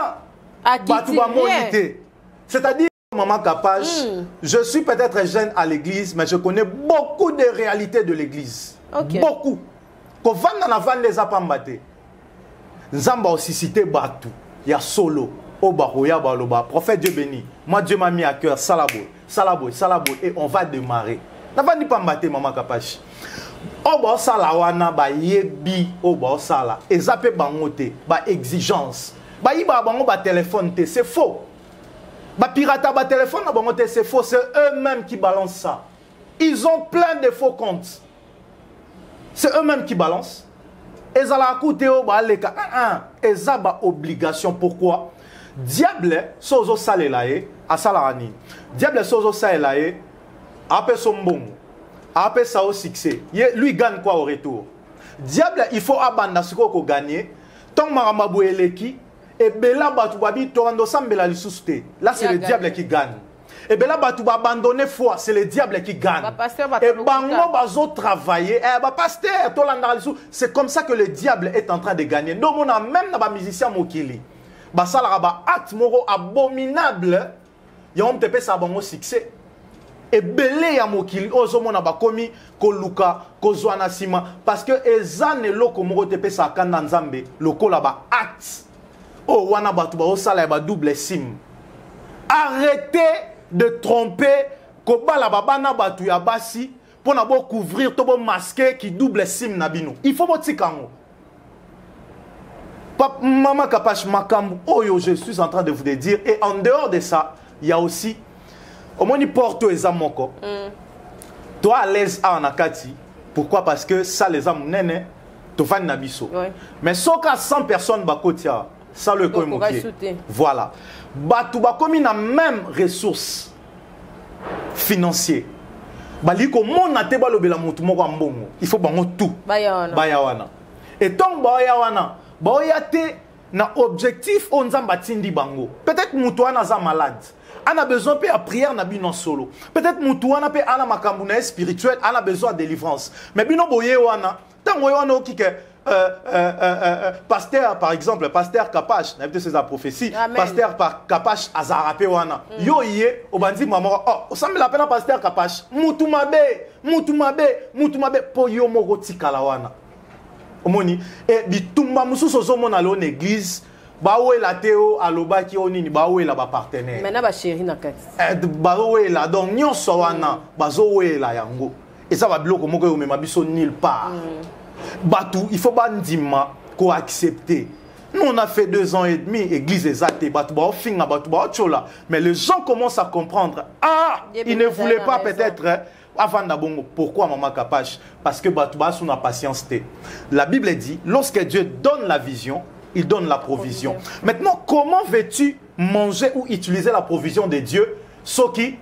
Batouba monité. C'est-à-dire, Maman Kapage, je suis peut-être jeune à l'église, mais je connais beaucoup de réalités de l'église. Beaucoup. Quand on a vendu les apambate, Nzamba aussi cité Batou. Il y a Solo, Obaroya Baloba, prophète Dieu béni. Moi, Dieu m'a mis à cœur, Salabo, et on va démarrer. On va pas pambate, Maman Kapage. Oba Salawana, ba yebi, Oba Sala, et zappé bangote, ba exigence. Ba iba bango ba téléphone c'est faux. Ba pirata ba téléphone na bango c'est faux, c'est eux-mêmes qui balancent ça. Ils ont plein de faux comptes. C'est eux-mêmes qui balancent. Et ça la coûte au ba leka et ça ba obligation pourquoi? Diable sozo salé laé à salarani. Diable sozo salé laé après son bon. Après ça au succès. Lui gagne quoi au retour? Diable il faut abandonner ce qu'on gagner. Tant maramabou eleki et Bela Batoubabi Torando Sambela Lissuste. Là, c'est le diable qui gagne. Et Bela Batouba abandonner foi, c'est le diable qui gagne. Et Bango Bazo travailler. C'est comme ça que le diable est en train de gagner. Donc, on a même un musicien Mokili. Basala ba acte moro abominable. Yom tepe sa bango succès. Et belé ya Mokili. Ozo mona ba komi ko luka ko zwana sima parce que ezane loko moro tepe sa kanda nzambe loko la ba acte. Oh, wana batu ba osala ba double sim. Arrêtez de tromper kobala babana batu ya basi pour na bo couvrir to bo masquer qui double sim na bino. Il faut botikango. Maman Kapache makambu oyo je suis en train de vous le dire et en dehors de ça, il y a aussi au moins ni porto ezamoko. Toi à l'aise à nakati. Pourquoi? Parce que ça les âmes nene to van na biso. Mais soka 100 personnes bakotia. Ça le voilà. Batouba comme il a même ressources financières. Baliko mon ate balobela mutu moko ambongo. Il faut bango tout. Bayawana. Et tant bayawana, bayate na objectif on nzamba tindi bango. Peut-être mutu wana za malade. On a besoin de prière na bino solo. Peut-être mutu wana pe ana makambuna spirituel, on a besoin de délivrance. Mais bino boye wana, tant wana okike pasteur par exemple, pasteur Kapache, n'avait ses prophéties, pasteur Kapache azarapé wana. Yo yé obandi maman, oh, ça me l'appelle pasteur Kapache. Mutumabe po yo moko tikala wana. Omoni et bitumba mususu zo mona lo église Baouela Théo, Aloba qui onini, Baouela ba partenaire. Maintenant, ba chéri na kati. Baouela, donc, nyon sawana, Bazoouela yango. Et ça va bloquer, moi, que ma biso nulle part. Batou, il faut pas ndima, qu'on accepter. Nous, on a fait 2 ans et demi, église exatée, mais les gens commencent à comprendre. Ah, ils ne voulaient pas peut-être. Avant d'abord, pourquoi Maman Kapache? Parce que Batouba son patience. La Bible dit, lorsque Dieu donne la vision, il donne la provision. Maintenant, comment veux-tu manger ou utiliser la provision de Dieu? Ce qui,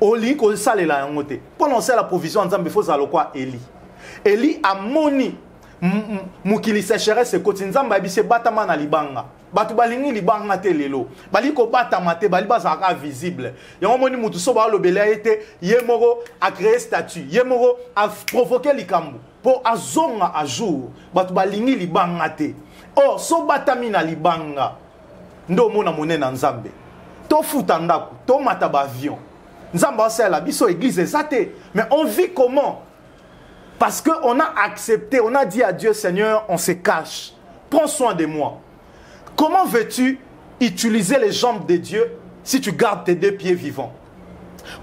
au lit, qu'on sale la yangote. Pendant c'est la provision, il faut savoir quoi Élie. Élie a moni. Mukili sécheresse se koti nzamba bise batama na libanga batu balingi libanga te lelo baliko batama te bali bazaka visible yango moni mutu so ba lobela ete ye moko a créer statut ye moko a provoquer likambo pour azonga a jour batu balingi libanga te oh so batami na libanga ndo mona monena nzambe to futa ndako to mata ba avion nzamba sala biso église ezate mais on vit comment? Parce qu'on a accepté, on a dit à Dieu, Seigneur, on se cache. Prends soin de moi. Comment veux-tu utiliser les jambes de Dieu si tu gardes tes 2 pieds vivants?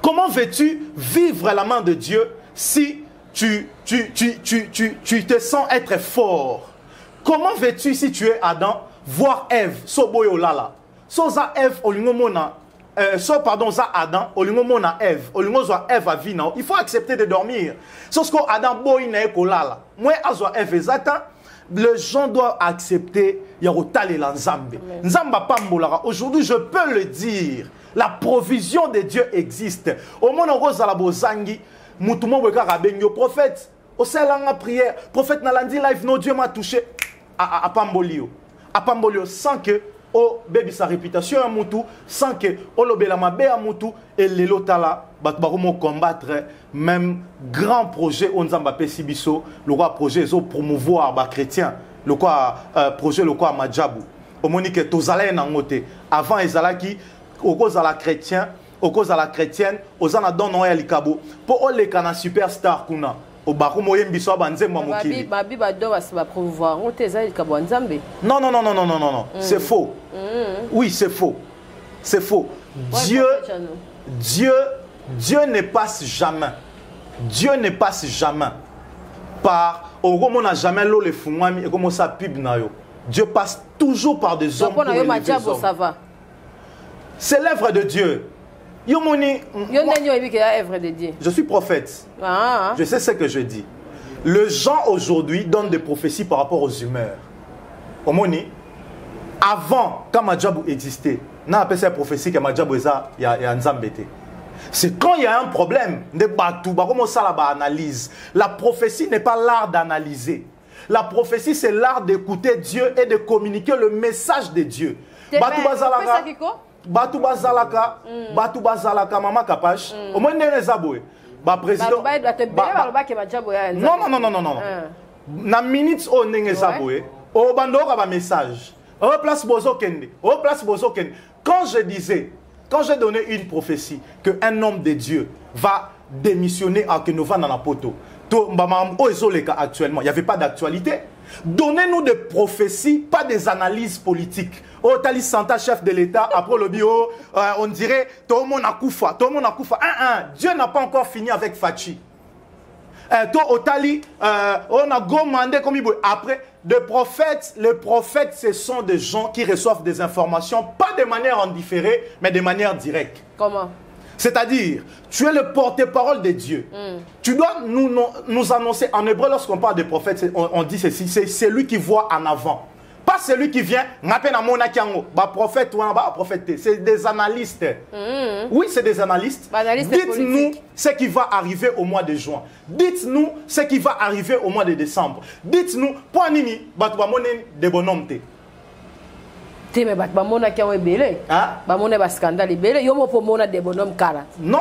Comment veux-tu vivre à la main de Dieu si tu te sens être fort? Comment veux-tu, si tu es Adam, voir Ève, Soboyo Lala? Soza Ève, Olingomona. Pardon, ça Adam, Olingomona Ève, Olingozwa Ève à Vina, il faut accepter de dormir. Sauf que Adam Boïna Ekolala, moi Azwa Ève Zata, les gens doivent accepter Yarotale Nzambe. Nzamba Pambolara, aujourd'hui je peux le dire, la provision de Dieu existe. Au monde Rosa la Bozangi, Moutoumou Wekara Benyo, prophète, au Selanga prière, prophète Nalandi live, non Dieu m'a touché à Pambolio. À Pambolio, sans que oh baby sa réputation à Moutou, sans que oh l'obéla ma bé à Moutou et les lotala batbarumo combattre même grand projet on zamba pesibiso le roi projet zo promouvoir ba chrétien le quoi projet le quoi Madjabou au monique tozala na ngote avant ezalaki au cause à la chrétien au cause à la chrétienne aux ana don no ya likabo pour les kana superstar kuna au barumo yembiso banzemba mokili babi bado basiba promouvoir on teza likabo nzambe non c'est faux. Oui, c'est faux. C'est faux. Dieu ne passe jamais. Dieu ne passe jamais par on n'a jamais l'eau les fumami et comment ça pib na yo. Dieu passe toujours par des hommes pour élever les hommes. C'est l'œuvre de Dieu. Je suis prophète. Je sais ce que je dis. Les gens aujourd'hui donnent des prophéties par rapport aux humeurs. Omoni, avant, quand Madjabou existait, on a appelé ça prophétie que Madjabou il y a Nzambete. C'est quand il y a un problème, de batou, comment ça la analyse. La prophétie n'est pas l'art d'analyser. La prophétie, c'est l'art d'écouter Dieu et de communiquer le message de Dieu. Batou Bazalaka, Maman Kapache, au moins n'est zaboué. Président. Non. Na minute au n'est zaboué. Au bandora ba message. Au place bozo kende. Au place bozo kende. Quand j'ai donné une prophétie que un homme de Dieu va démissionner à Kenova dans la poto. Actuellement, il n'y avait pas d'actualité. Donnez-nous des prophéties, pas des analyses politiques. Oh, Tali Santa, chef de l'État, après le bio, on dirait tout le monde a koufa, tout le monde a koufa. Dieu n'a pas encore fini avec Fachi. On a gommandé comme il veut. Après, les prophètes, ce sont des gens qui reçoivent des informations, pas de manière indifférée, mais de manière directe. Comment? C'est-à-dire, tu es le porte-parole de Dieu. Tu dois nous annoncer, en hébreu, lorsqu'on parle de prophète, on dit ceci, c'est celui qui voit en avant. Pas celui qui vient, prophète, c'est des analystes. Oui, c'est des analystes. Dites-nous ce qui va arriver au mois de juin. Dites-nous ce qui va arriver au mois de décembre. Dites-nous, pour nini, de bonhomme. Mais batbamona qui ont belé bamona ba scandale belé yo mo pomona de bonhomme kala non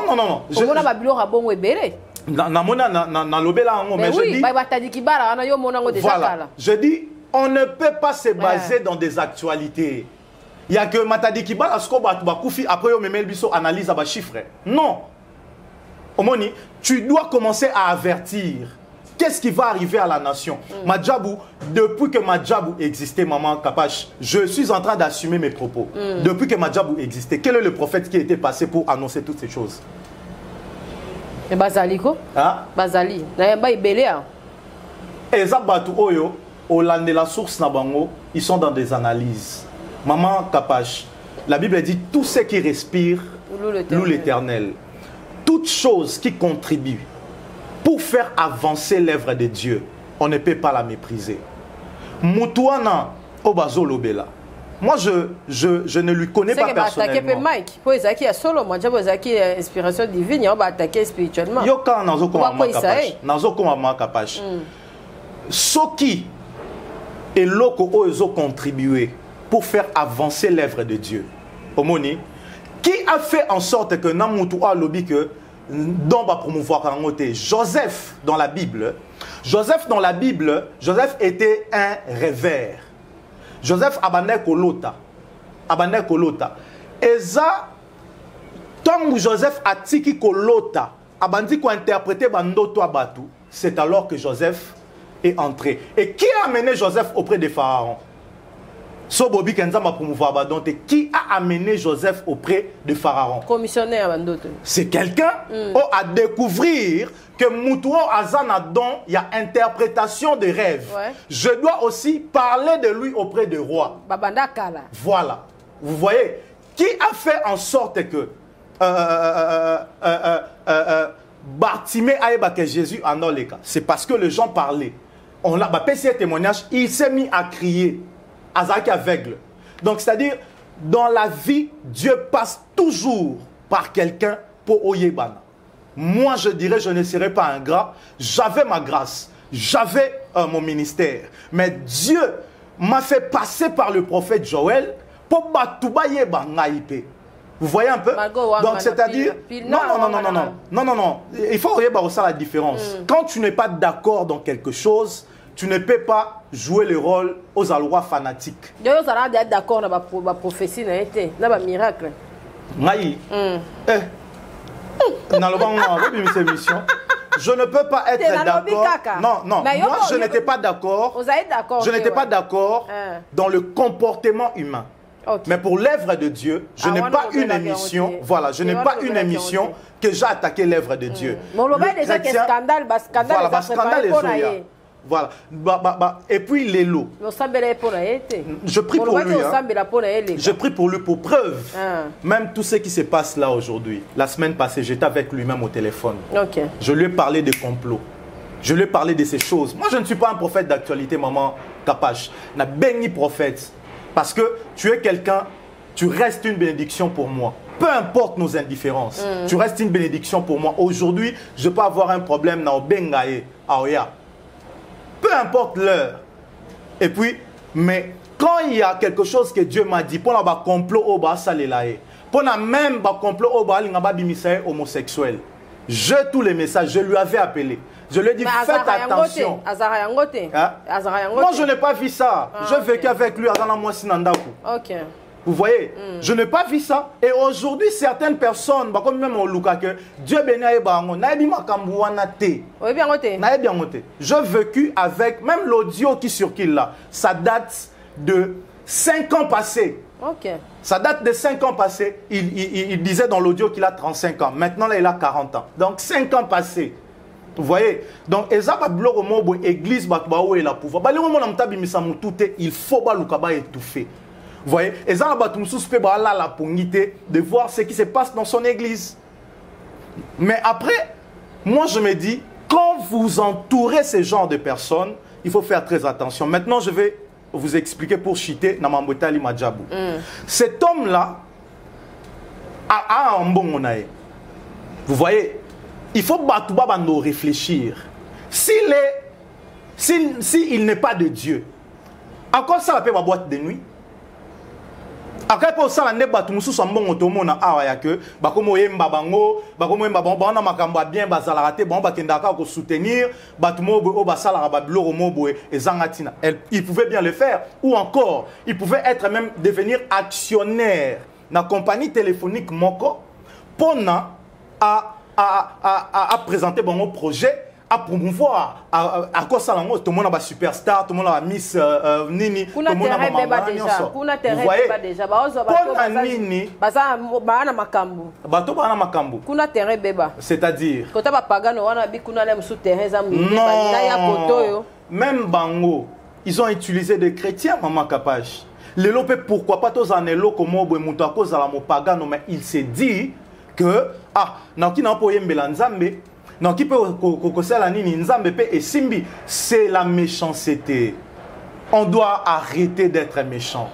je mona ba bilo rabongo belé na mona na lobela ngo mais je dis ba batadi kibara ana yo mona ngo déjà kala je dis on ne peut pas se baser dans des actualités. Il y a que matadi kibara sko ba kufi après yo memel biso analyse ba chiffres. Non. Omoni, tu dois commencer à avertir qu'est-ce qui va arriver à la nation? Madjabou, depuis que Madjabou existait, maman Kapache, je suis en train d'assumer mes propos. Depuis que Madjabou existait, quel est le prophète qui était passé pour annoncer toutes ces choses? Bazali ko? Hein? Bazali. Nayamba ibelea. Et Zabatu Oyo, au land de la source Nabango, ils sont dans des analyses. Maman Kapache, la Bible dit tout ce qui respire loue l'Éternel. Toute chose qui contribue pour faire avancer l'œuvre de Dieu, on ne peut pas la mépriser. Moutouana Obazolobela. Moi, je ne lui connais pas personnellement. Mike, pour Ezaki a solo, moi j'ai Ezaki inspiration divine, on va attaquer spirituellement. Yoka nazo koma Kapache. Nazo koma Kapache. Soki et loko ozo contribué pour faire avancer l'œuvre de Dieu. Omoni, qui a fait en sorte que Namoutou a lobby que dans va promouvoir Joseph dans la Bible. Joseph était un rêveur. Joseph abandonne kolota. Eza tant Joseph a tiki kolota, abandi ko interpréter bandoto abatu, c'est alors que Joseph est entré. Et qui a amené Joseph auprès des pharaons? Sobobi Kenzama promouvoir Badonte. Qui a amené Joseph auprès de Pharaon? Commissionnaire Bandote. C'est quelqu'un à découvrir que Moutouo Azana don, il y a interprétation des rêves. Ouais. Je dois aussi parler de lui auprès des rois. Babanda Kala. Voilà. Vous voyez, qui a fait en sorte que Bartimée aïba que Jésus en a les cas? C'est parce que les gens parlaient. On l'a passé témoignage, il s'est mis à crier. Azaki aveugle. Donc, c'est-à-dire, dans la vie, Dieu passe toujours par quelqu'un pour Oyebana. Moi, je dirais, je ne serais pas ingrat. J'avais ma grâce. J'avais mon ministère. Mais Dieu m'a fait passer par le prophète Joël pour Batoubaye Bangaïpe. Vous voyez un peu? Donc, c'est-à-dire... Non. Il faut regarder la différence. Quand tu n'es pas d'accord dans quelque chose, tu ne peux pas jouer le rôle aux allois fanatiques. Vous êtes d'accord avec la prophétie, avec le miracle. Je ne peux pas être d'accord. Non, moi je n'étais pas d'accord. Je n'étais pas d'accord dans le comportement humain. Okay. Mais pour l'œuvre de Dieu, je n'ai pas une émission. Voilà, je n'ai pas une émission que j'ai attaqué l'œuvre de Dieu. Le chrétien, voilà, scandale est voilà. Et puis les lots. Je prie pour lui. Je prie pour lui pour preuve. Même tout ce qui se passe là aujourd'hui. La semaine passée, j'étais avec lui-même au téléphone. Okay. Je lui ai parlé de complot. Je lui ai parlé de ces choses. Moi, je ne suis pas un prophète d'actualité, maman Kapache. Je suis un béni prophète. Parce que tu es quelqu'un, tu restes une bénédiction pour moi. Peu importe nos indifférences, tu restes une bénédiction pour moi. Aujourd'hui, je peux avoir un problème dans Bengaye, à Oya. Peu importe l'heure. Et puis, mais quand il y a quelque chose que Dieu m'a dit, pour la complot au bas salelaye, pour la même complot au bas l'ingaba homosexuel, je tous les messages, je lui avais appelé. Je lui ai dit, faites attention. Hein? Moi, je n'ai pas vu ça. Je vécu avec lui à Moisinandaku. Ok. Vous voyez, je n'ai pas vu ça. Et aujourd'hui, certaines personnes, comme même au Luka, que Dieu bénit Bango, j'ai vécu avec, même l'audio qui circule là, ça date de 5 ans passés. Okay. Ça date de 5 ans passés. Il disait dans l'audio qu'il a 35 ans. Maintenant, là, il a 40 ans. Donc, 5 ans passés. Vous voyez? Donc, l'église, il faut étouffer. Vous voyez? Et ça, la pongité de voir ce qui se passe dans son église. Mais après, moi je me dis, quand vous entourez ce genre de personnes, il faut faire très attention. Maintenant, je vais vous expliquer pour chiter Namambotali Madjabou. Cet homme-là a un bon monaï. Vous voyez? Il faut réfléchir. S'il n'est pas de Dieu, encore ça, la paix ma boîte de nuit. Après pour ça, la batu musu sambon otomona awa ya que bakomo yemba bango bana makamba bien bazalarate bon bakendaka ko soutenir batu mobo o basala babilo mobo ezangatina. Il pouvait bien le faire ou encore il pouvait être même devenir actionnaire na compagnie téléphonique Moko pona à présenter bon projet à promouvoir à quoi ça tout le monde a superstar, tout le monde a Miss Nini, tout le monde a maman. Vous voyez, c'est-à-dire non, même Bango, ils ont utilisé des chrétiens, maman Kapage. Le lopé, pourquoi pas tous en élo comme au Bouemouto à cause de la mopagano, mais il s'est dit que n'a qui n'a pas eu Nzambe, n'a qui peut la nini Nzambe et Simbi, c'est la méchanceté. On doit arrêter d'être méchant.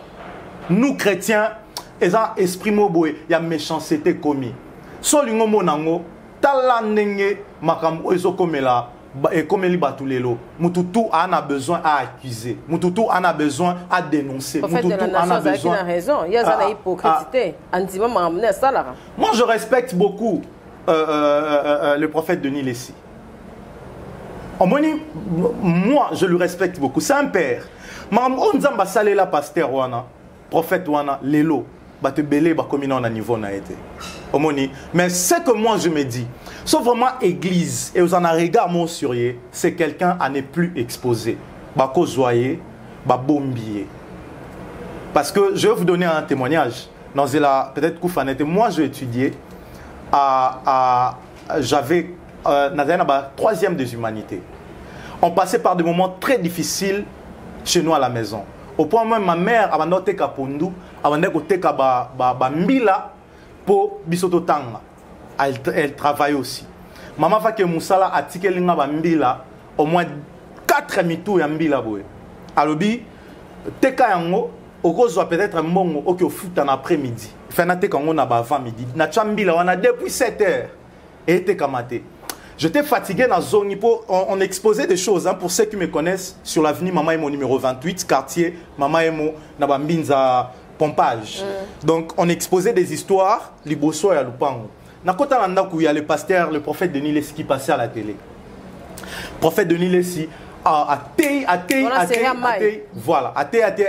Nous chrétiens, ils ont esprit moboué, il y a méchanceté commis. Solingo monango, talanenge makambo ezo komela. Et comme il bat tous les lots, Moutoutou en a besoin à accuser, Moutoutou en a besoin à dénoncer. En fait, Moutoutou en a besoin. Raison. Il y a une hypocrisie. Moi, je respecte beaucoup le prophète Denis Lessi. Moi, je le respecte beaucoup. C'est un père. On zamba salé la pasteur wana, prophète wana, lelo, ba te belé ba comme on a niveau na été. Mais ce que moi je me dis, sauf vraiment église, et vous en avez regard mon surier, c'est quelqu'un à ne plus exposer. Bako zoyer, ba bombier. Parce que je vais vous donner un témoignage. Dans la peut-être Koufanete, moi j'ai étudié j'avais la troisième des humanités. On passait par des moments très difficiles chez nous à la maison. Au point même ma mère a noté Kapondu, a noté Mbila pour Bisoto Tanga. Elle travaille aussi. Maman fa ke Moussala a tiké linga Mbila au moins 4 mitou ya Mbila boy. Alobi teka yango okozwa peut-être mbongo oki au foot en après-midi. Fena teka yango na ba avant midi. Na chambila wana depuis 7 heures et teka maté. J'étais fatigué dans zone on exposait des choses pour ceux qui me connaissent sur l'avenue Mama Emo numéro 28 quartier Mama Emo na Bambinza pompage. Donc on exposait des histoires liboso et à Lupango. Nakota Landakou, il y a le pasteur, le prophète Denis Lessi qui passait à la télé. Prophète Denis Lessi a voilà,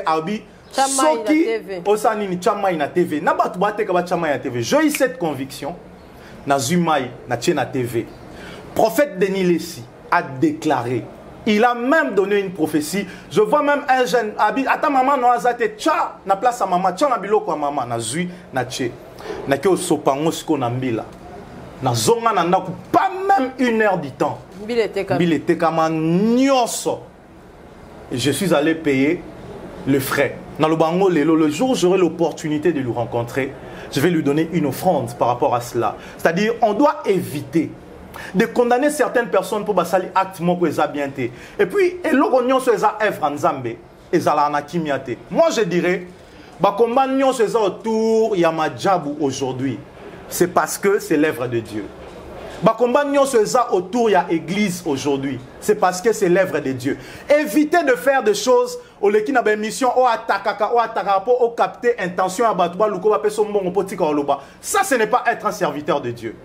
Abi Soki Osanini Chamai na TV. Nabatu bate ka Chamai na TV. J'ai eu cette conviction na Zumai na Tchena TV. Prophète Denis Lessi a déclaré. Il a même donné une prophétie. Je vois même un jeune Abi ata maman no azate tcha na place à maman, tcha na biloko à maman na zui na tché. Na ke osopango siko na mbila. Na zonga na ndaku pas même 1 heure du temps. Bilete kama nyoso. Et je suis allé payer le frais. Dans le bango lelo, le jour où j'aurai l'opportunité de le rencontrer, je vais lui donner une offrande par rapport à cela. C'est-à-dire, on doit éviter de condamner certaines personnes pour basali acte mon que ça bien été. Et puis, et l'ogonyon sur ça œuvre nzambe et ça la nakimiate. Moi je dirais ba combat nyon sur ça autour ya madjabou aujourd'hui. C'est parce que c'est l'œuvre de Dieu. Ba combat nyon sur ça autour ya église aujourd'hui. C'est parce que c'est l'œuvre de Dieu. Évitez de faire des choses au leki na ba mission o atakaka pour o capter intention à batouba luko ba peso mbongo potika oloba. Ça ce n'est pas être un serviteur de Dieu.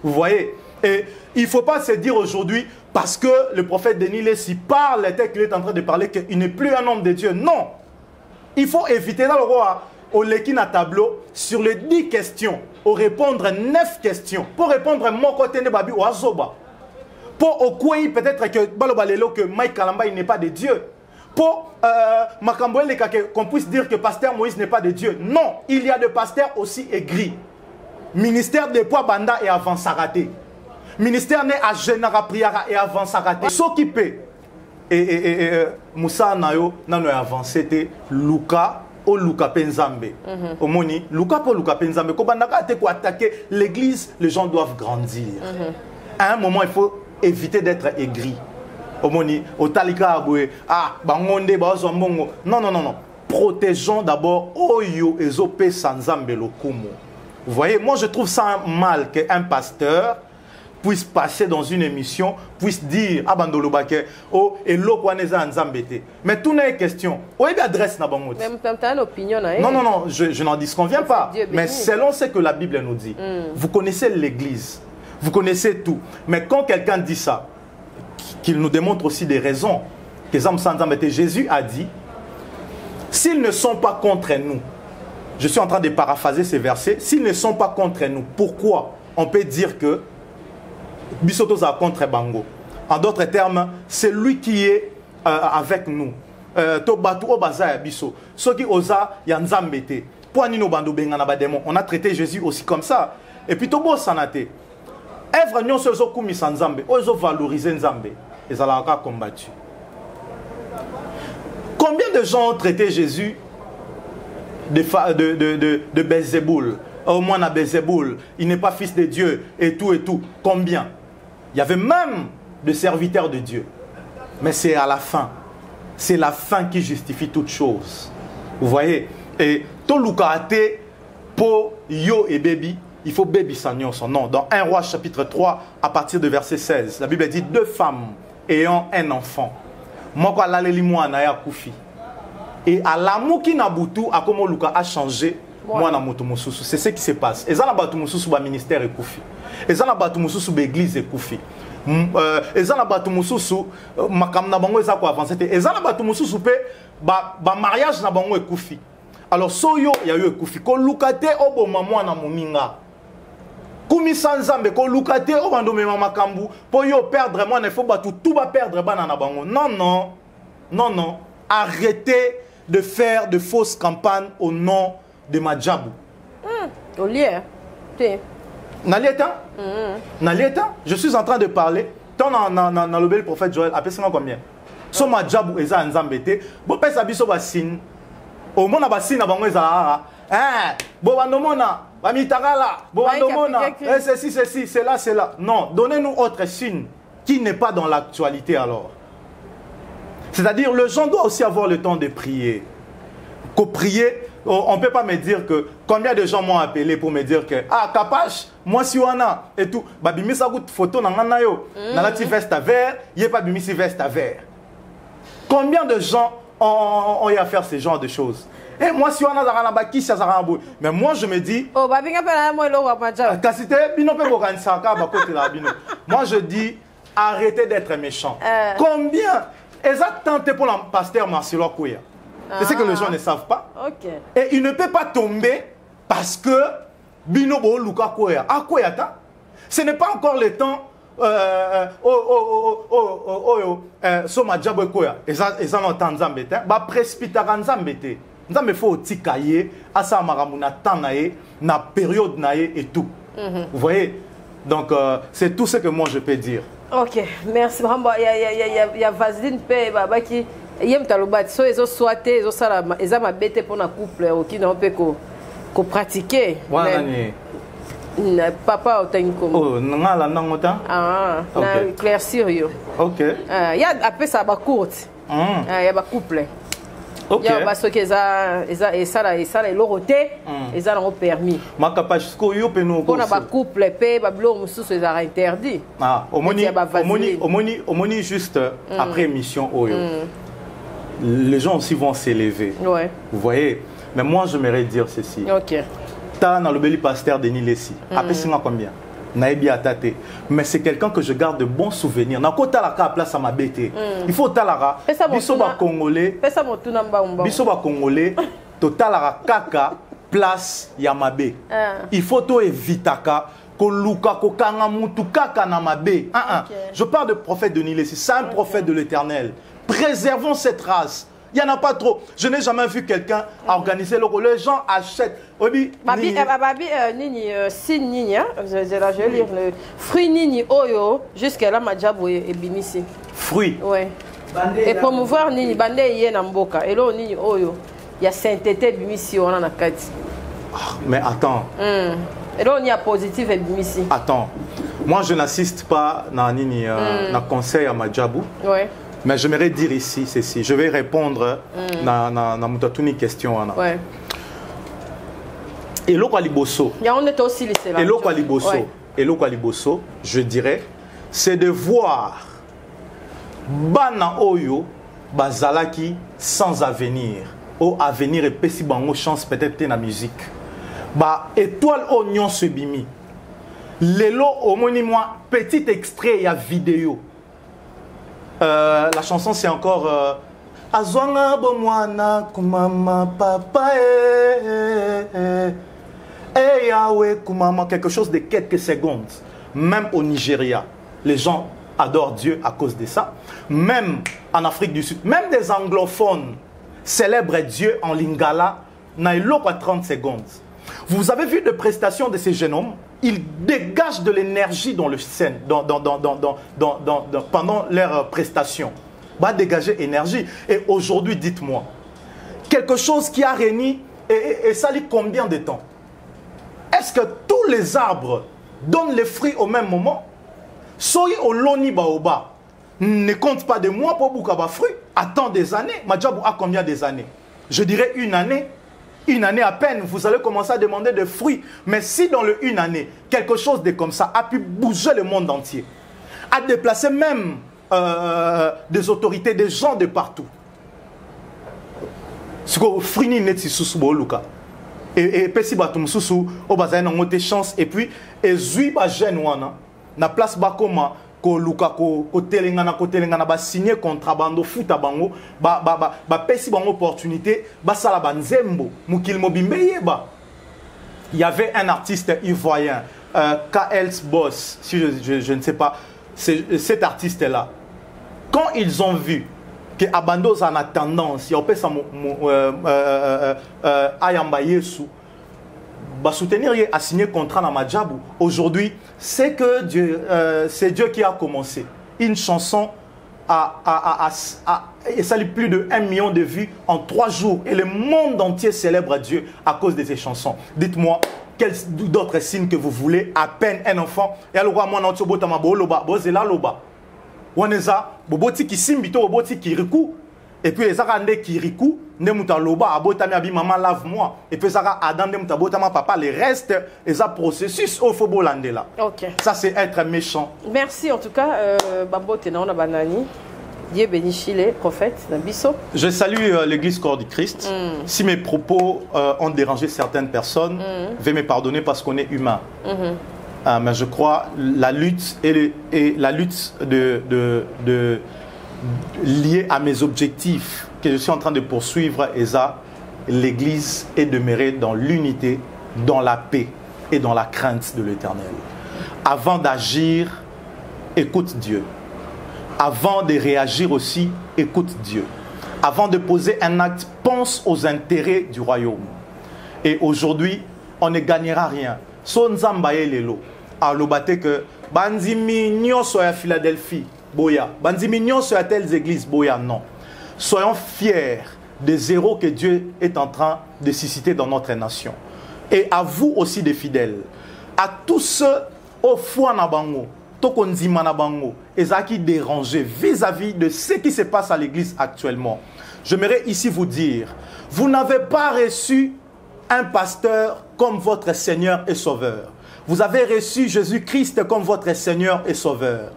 Vous voyez? Et il ne faut pas se dire aujourd'hui, parce que le prophète Denis Lessi parle, qu'il est en train de parler, qu'il n'est plus un homme de Dieu. Non. Il faut éviter dans le roi, au lekina tableau, sur les 10 questions, au répondre 9 questions. Pour répondre mon côté de Babi ou Azoba. Pour au quoi peut-être que Mike Kalamba il n'est pas de Dieu. Pour qu'on puisse dire que pasteur Moïse n'est pas de Dieu. Non, il y a des pasteurs aussi aigris. Ministère des poids banda et avant s'arrêter. Ministère né à Généra Priara et avant s'arrêter. S'occuper. Et Moussa Nayo, non avancé, c'était Luka ou Luka Penzambe. Omoni, Luka pour Luka Penzambe. Quand on a attaqué l'église, les gens doivent grandir. À un moment, il faut éviter d'être aigri. Omoni, au Talika Aboué, Bangonde, Bazombongo. Non, non, non, non. Protégeons d'abord Oyo et Zopé Sanzambe Lokumo. Vous voyez, moi je trouve ça mal qu'un pasteur puisse passer dans une émission, puisse dire Abandolobake, oh, et l'Okwaneza Nzambete. Mais tout n'est question. Où est l'adresse Nabangoti? Même tu as une opinion. Non, non, non, je n'en disconviens pas. Mais selon ce que la Bible nous dit, vous connaissez l'église, vous connaissez tout. Mais quand quelqu'un dit ça, qu'il nous démontre aussi des raisons, que Jésus a dit, s'ils ne sont pas contre nous, je suis en train de paraphraser ces versets, s'ils ne sont pas contre nous, pourquoi on peut dire que Bisoto a contre Bango? En d'autres termes, c'est lui qui est avec nous. On a traité Jésus aussi comme ça. Et puis, Tobo Sanate. Œuvre non se kumi sanzambe, ozo valoriser nzambe. Ils ont encore combattu. Combien de gens ont traité Jésus de Belzéboul? Au moins à Belzéboul, il n'est pas fils de Dieu et tout et tout. Combien? Il y avait même des serviteurs de Dieu. Mais c'est à la fin. C'est la fin qui justifie toute chose. Vous voyez? Et tout le karaté pour yo et baby. Il faut baby s'agnon son nom. Dans 1 Roi chapitre 3, à partir de verset 16, la Bible dit 2 femmes ayant un enfant. Moko alaleli mwana ya kufi. Et à l'amour qui n'a boutu, à comment Luka a changé, moi na moto mususu. C'est ce qui se passe. Et ça n'a pas tout mususu ba ministère et kufi. Et ça n'a pas tout mususu ba église et kufi. Et ça n'a pas tout mususu makam na bango eza ko avancer. Et ça n'a pas tout mususu pe ba mariage na bango et kufi. Alors soyo ya yo kufi ko lukate obo mamwa na moninga. Kumi sanzambe ko lukate obando mema makambu po yo perdre moi ne faut pas tout va perdre bana na bango. Non. Arrêtez de faire de fausses campagnes au nom de Madjabou. Au lieu. Nalieta, je suis en train de parler. Tant dans le bel prophète Joël, appelez ça combien? So Madjabou eza nzambete, bo pesa biso basin. Au monde a basin na bango eza bo bandomona, ba mitagala, bo bandomona, ceci, c'est là. Non, donnez-nous autre signe qui n'est pas dans l'actualité alors. C'est-à-dire, le gens doit aussi avoir le temps de prier. Qu'au prier, on ne peut pas me dire que combien de gens m'ont appelé pour me dire que Kapache, moi si on a et tout, bah bimi sa photo na ngana yo, na la veste à vert, y a pas bimi si veste à vert. Combien de gens ont eu à faire ce genre de choses? Et moi si on a zara na baki ça zara bou, mais moi je me dis bah binga pe moi lo wa maja. Kasite bino pe bokan saka ba côté la bino. Moi je dis arrêtez d'être méchant. Combien exact tenté pour le pasteur Marcelo Kouya. C'est ce que les gens ne savent pas. Okay. Et il ne peut pas tomber parce que Binobo Luka Kouya. À Kouya, ce n'est pas encore le temps. Soma Djabo Kouya. Et ça, on entend Zambete. Bah, précipitara Zambete. Nzambe faut tikaye, asa maramuna tanaye, na période naye et tout. Vous voyez? Donc, c'est tout ce que moi je peux dire. Ok, merci. Il y a Vaseline P. Baba qui. Yem talobat so ezo soate ezo sala eza mabete pour na couple qui n'ont pas ko pratiquer. Papa otanko. Oh, ngala nangota. Na éclaircir yo. OK. Il y a après ça ba courte. Il y a ba couple. OK. Il y a ba so que ça le roté, eza na permis. Makapa jusqu'au yo pe no. Pour na ba couple pe ba blo mususu eza interdit. Omoni juste après émission oyo. Les gens aussi vont s'élever. Ouais. Vous voyez? Mais moi, j'aimerais dire ceci. Ok. T'as dans le bel pasteur Denis Lessi. Après, c'est combien? Naïbi Atate. Mais c'est quelqu'un que je garde de bons souvenirs. N'a qu'au talaka place à ma bête. Il faut talara. Bisoba Congolais. Bisoba Congolais. Totalara kaka place Yamabe. Il faut to evitaka. Kokanga mutu kaka namabe. Je parle de prophète Denis Lessi. C'est un prophète de l'Éternel. Préservons cette race. Il n'y en a pas trop. Je n'ai jamais vu quelqu'un organiser le rôle. Les gens achètent. Babi, si nini, je vais lire le fruit nini oyo jusqu'à là madjabo et bimisi. Fruit. Ouais. Et promouvoir nini bande yé na mboka. Et là nini oyo, il y a sainteté bimisi on a na kati. Mais attends. Et là on y a positif et bimisi. Attends. Moi je n'assiste pas na nini na conseil à madjabo. Ouais. Mais j'aimerais dire ici ceci. Je vais répondre na une question. Ouais. Et l'Okwaliboso. On est aussi lycée là. Et l'Okwaliboso, je dirais, c'est de voir Bana Oyo, Bazalaki sans avenir. Au avenir et pesi bango chance peut-être na musique. Ba étoile oignon se bimi. Lelo au moi petit extrait il y a vidéo. La chanson c'est encore Azwanga bomwana kumama papa Yahweh kumama, quelque chose de quelques secondes. Même au Nigeria, les gens adorent Dieu à cause de ça. Même en Afrique du Sud, même des anglophones célèbrent Dieu en lingala, naïlo à 30 secondes. Vous avez vu les prestations de ces jeunes hommes, ils dégagent de l'énergie dans le scène, pendant leurs prestations. Va dégager énergie. Et aujourd'hui, dites-moi, quelque chose qui a réuni et ça lit combien de temps? Est-ce que tous les arbres donnent les fruits au même moment? Soyi oloni baoba ne compte pas de moi pour bouka ba fruits. Attends des années. Madjabou a combien des années? Je dirais une année. Une année à peine, vous allez commencer à demander des fruits. Mais si dans une année, quelque chose de comme ça a pu bouger le monde entier, a déplacé même des autorités, des gens de partout. Ce que Frini n'est pas sous Luka. Et Pessi Batum sous au bazar n'a pas chance. Et puis, et Zui Bajen wana, na place Bakoma, ko Luka, ko Telengana, ba signé contrabando, foot à bango, ba Pessi bango opportunité, ba salaba nzembo, mukil mobimbeye ba. Il y avait un artiste ivoirien, KL's Boss, si je ne sais pas, cet artiste-là. Quand ils ont vu que Abandos en a tendance, il y a Ayamba Yesu, va soutenir et a signé contrat dans Madjabou. Aujourd'hui, c'est que c'est Dieu qui a commencé. Une chanson et ça a plus de 1 million de vues en 3 jours. Et le monde entier célèbre Dieu à cause de ces chansons. Dites-moi, quels d'autres signes que vous voulez, à peine un enfant. Et alors, moi, je suis Waneza, boboti ki simbito, boboti ki riku, et puis les arandés qui riku, ne muta loba, abotami abi maman lave-moi, et puis ça adam ne muta botama papa, les restes, et ça processus au fobo là. Ok. Ça c'est être méchant. Merci en tout cas, Babo Tena, on a banani. Dieu bénit Chile, prophète, Nabiso. Je salue l'église Corps du Christ. Si mes propos ont dérangé certaines personnes, veuillez me pardonner parce qu'on est humain. Mais je crois la lutte et la lutte liée à mes objectifs que je suis en train de poursuivre est ça, l'Église est demeurée dans l'unité, dans la paix et dans la crainte de l'Éternel. Avant d'agir, écoute Dieu. Avant de réagir aussi, écoute Dieu. Avant de poser un acte, pense aux intérêts du royaume. Et aujourd'hui, on ne gagnera rien. So nzambaye lelo alobate que banzimi nyonso ya Philadelphie boya banzimi nyonso ya telles églises boya non. Soyons fiers des héros que Dieu est en train de susciter dans notre nation. Et à vous aussi des fidèles, à tous ceux au foi na bango tokonzima na bango ezaki dérangés vis-à-vis de ce qui se passe à l'église actuellement. J'aimerais ici vous dire, vous n'avez pas reçu un pasteur comme votre Seigneur et Sauveur. Vous avez reçu Jésus-Christ comme votre Seigneur et Sauveur.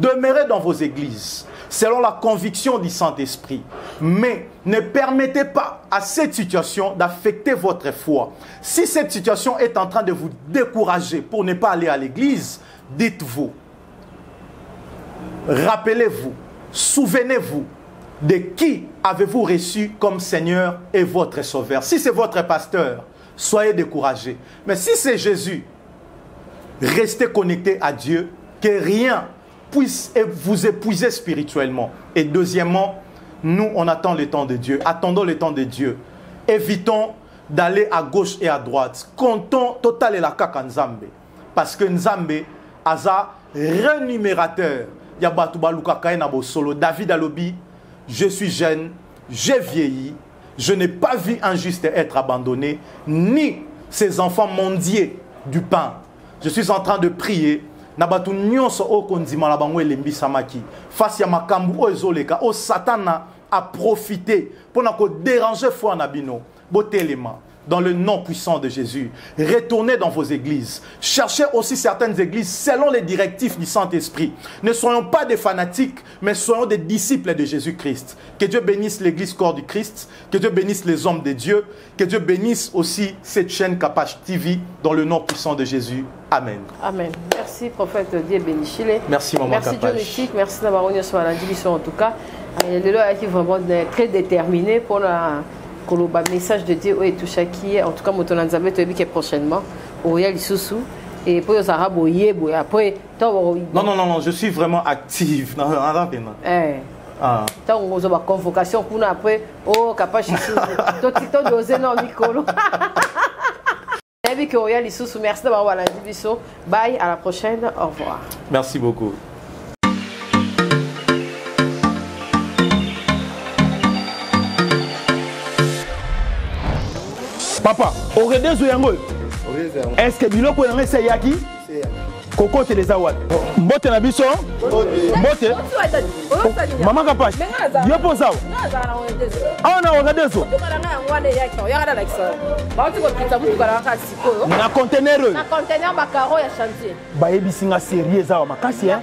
Demeurez dans vos églises, selon la conviction du Saint-Esprit. Mais ne permettez pas à cette situation d'affecter votre foi. Si cette situation est en train de vous décourager pour ne pas aller à l'église, dites-vous, rappelez-vous, souvenez-vous, de qui avez-vous reçu comme Seigneur et votre Sauveur? Si c'est votre pasteur, soyez découragés. Mais si c'est Jésus, restez connectés à Dieu, que rien puisse vous épuiser spirituellement. Et deuxièmement, nous, on attend le temps de Dieu. Attendons le temps de Dieu. Évitons d'aller à gauche et à droite. Comptons total et la kaka Nzambe. Parce que Nzambe a un renumérateur. David Alobi, je suis jeune, j'ai vieilli, je n'ai pas vu un juste être abandonné, ni ses enfants mendier du pain. Je suis en train de prier. Nabatu nyonso o konzima la bango elembi samaki. Face ya makambu o ezoleka, o Satana a profité pour na ko déranger foi nabino. Botelema. Dans le nom puissant de Jésus. Retournez dans vos églises. Cherchez aussi certaines églises selon les directives du Saint-Esprit. Ne soyons pas des fanatiques, mais soyons des disciples de Jésus-Christ. Que Dieu bénisse l'église Corps du Christ. Que Dieu bénisse les hommes de Dieu. Que Dieu bénisse aussi cette chaîne Kapash TV dans le nom puissant de Jésus. Amen. Amen. Merci, prophète Dieu béni Chile. Merci, maman Merci, Kapash. Merci, merci d'avoir réuni sur la division en tout cas. Le lot est vraiment très déterminé pour la... Le message de Dieu est tout chaque en tout cas Motonanzambe qui est prochainement au Royal Isusu Et puis aux arabes après non, je suis vraiment active non. Tant on a convocation pour après capable tout doser non micro. Merci d'avoir la division. Bye, à la prochaine. Au revoir. Merci beaucoup. Papa, au redé Zoyango. Est-ce que biloko na ngese yaki? Koko Telezawad. Mbote na biso? Mbote? Mama Kapash. Yo posa. Ah na wakadeso. Na conteneur. Na conteneur makaro ya chantier. Ba yebisinga sérieux za makasi hein.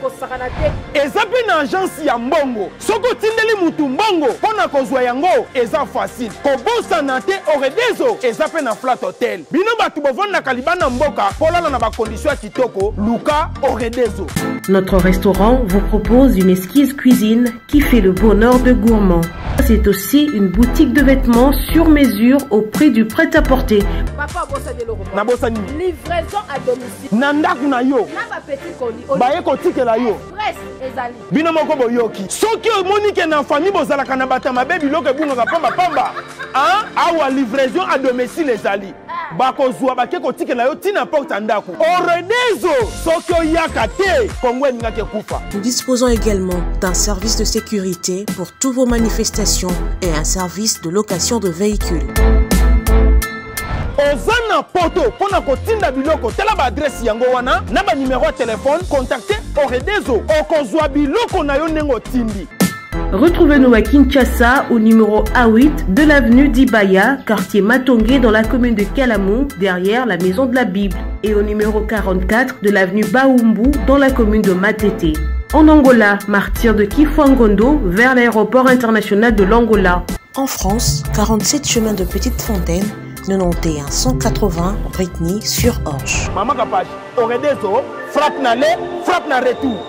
Ezapi na agence ya mbongo. Soko tindeli mutu mbongo pona kozwa yango eza facile. Kobosa na te oredezo ezapi na flat hotel. Bino batu bovanda kalibana mboka polala na ba condition ya kitoko. Notre restaurant vous propose une exquise cuisine qui fait le bonheur de gourmands. C'est aussi une boutique de vêtements sur mesure au prix du prêt-à-porter. Livraison à domicile. Nandaku na yo. Baye kotike la yo. Bino moko boyoki. Soki omonique na famille bozalaka na batama bebi loke bunga pamba. Hein? Awa livraison à domicile ezali. Bakozwa bake kotike la yo tina porte ndaku. Oredezo soki oyaka te Kongo ngake kufa. Nous disposons également d'un service de sécurité pour toutes vos manifestations et un service de location de véhicules. Ozana poto pona kotinda biloko tela ba adresse yango wana na ba numéro de téléphone contactez Oredezo okozwa biloko na yo nengo tindi. Retrouvez-nous à Kinshasa au numéro A8 de l'avenue d'Ibaya, quartier Matongé dans la commune de Kalamou, derrière la maison de la Bible, et au numéro 44 de l'avenue Baoumbu dans la commune de Matete. En Angola, martyr de Kifuangondo vers l'aéroport international de l'Angola. En France, 47 chemin de Petite Fontaine, 91 180 Britney sur Orge. Maman Kapash, Oredezo, frappe na le, frappe na retour.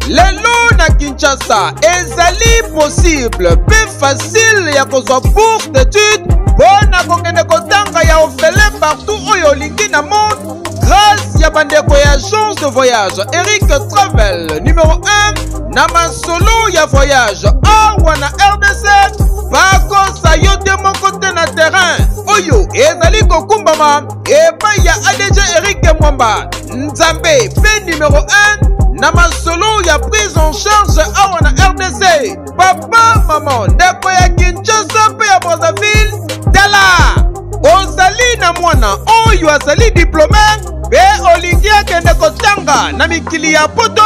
Lelo na Kinshasa ezali possible peu facile ya kozwa bourse d'études bona kokende kotanga ya orphelin partout oyo olingi na monde grâce ya bandeko ya agence de voyage Eric Travel numéro 1 na masolo ya voyage awa na RDC bakosa yo te moko te na terrain oyo ezali kokumbama epai ya ADG Eric Mwamba Nzambe pe numéro 1 na masolo ya prise en charge awa na RDC papa maman ndeko ya Kinshasa pe ya Brazzaville tala ozali na mwana oyo azali diplômé pe olingi akende kotanga na mikili ya poto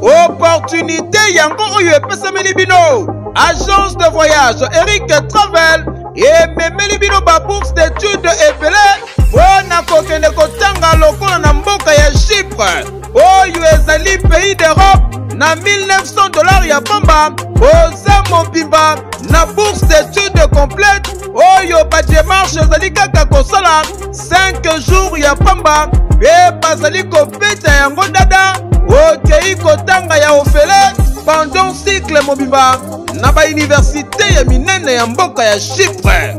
opportunité yango oyo epesameli bino agence de voyage Eric Travel ememeli bino ba bourse d'études ebele mpona kokende kotanga lokola na mboka ya Chypre oyo ezali pays d'Europe na $1900 ya pamba oza mobimba na bourse d'études complète oyo ba démarche ezali kaka kosala 5 jours ya pamba pe bazali kobeta yango dada okei kotanga ya ofele pendant cycle mobimba na ba université ya minene ya mboka ya Chypre.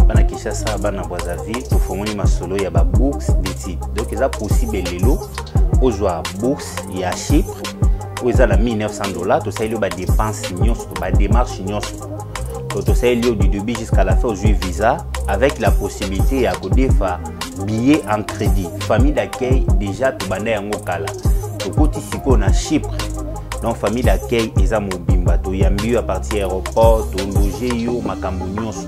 Bana Kinshasa bana Brazzaville tofongoli masolo ya ba bourse d'études donc eza possible lelo ozwa bourse ya Chypre où eza na $1900 tosali ba dépenses nyonso ba démarche nyonso tosali du début jusqu'à la fin ozwi visa avec la possibilité ya kodefa billet en crédit famille d'accueil déjà tobanda yango kala tokoti siko na Chypre donc famille d'accueil eza mobimba toyambi yo à partir aéroport tologe yo makambo nyonso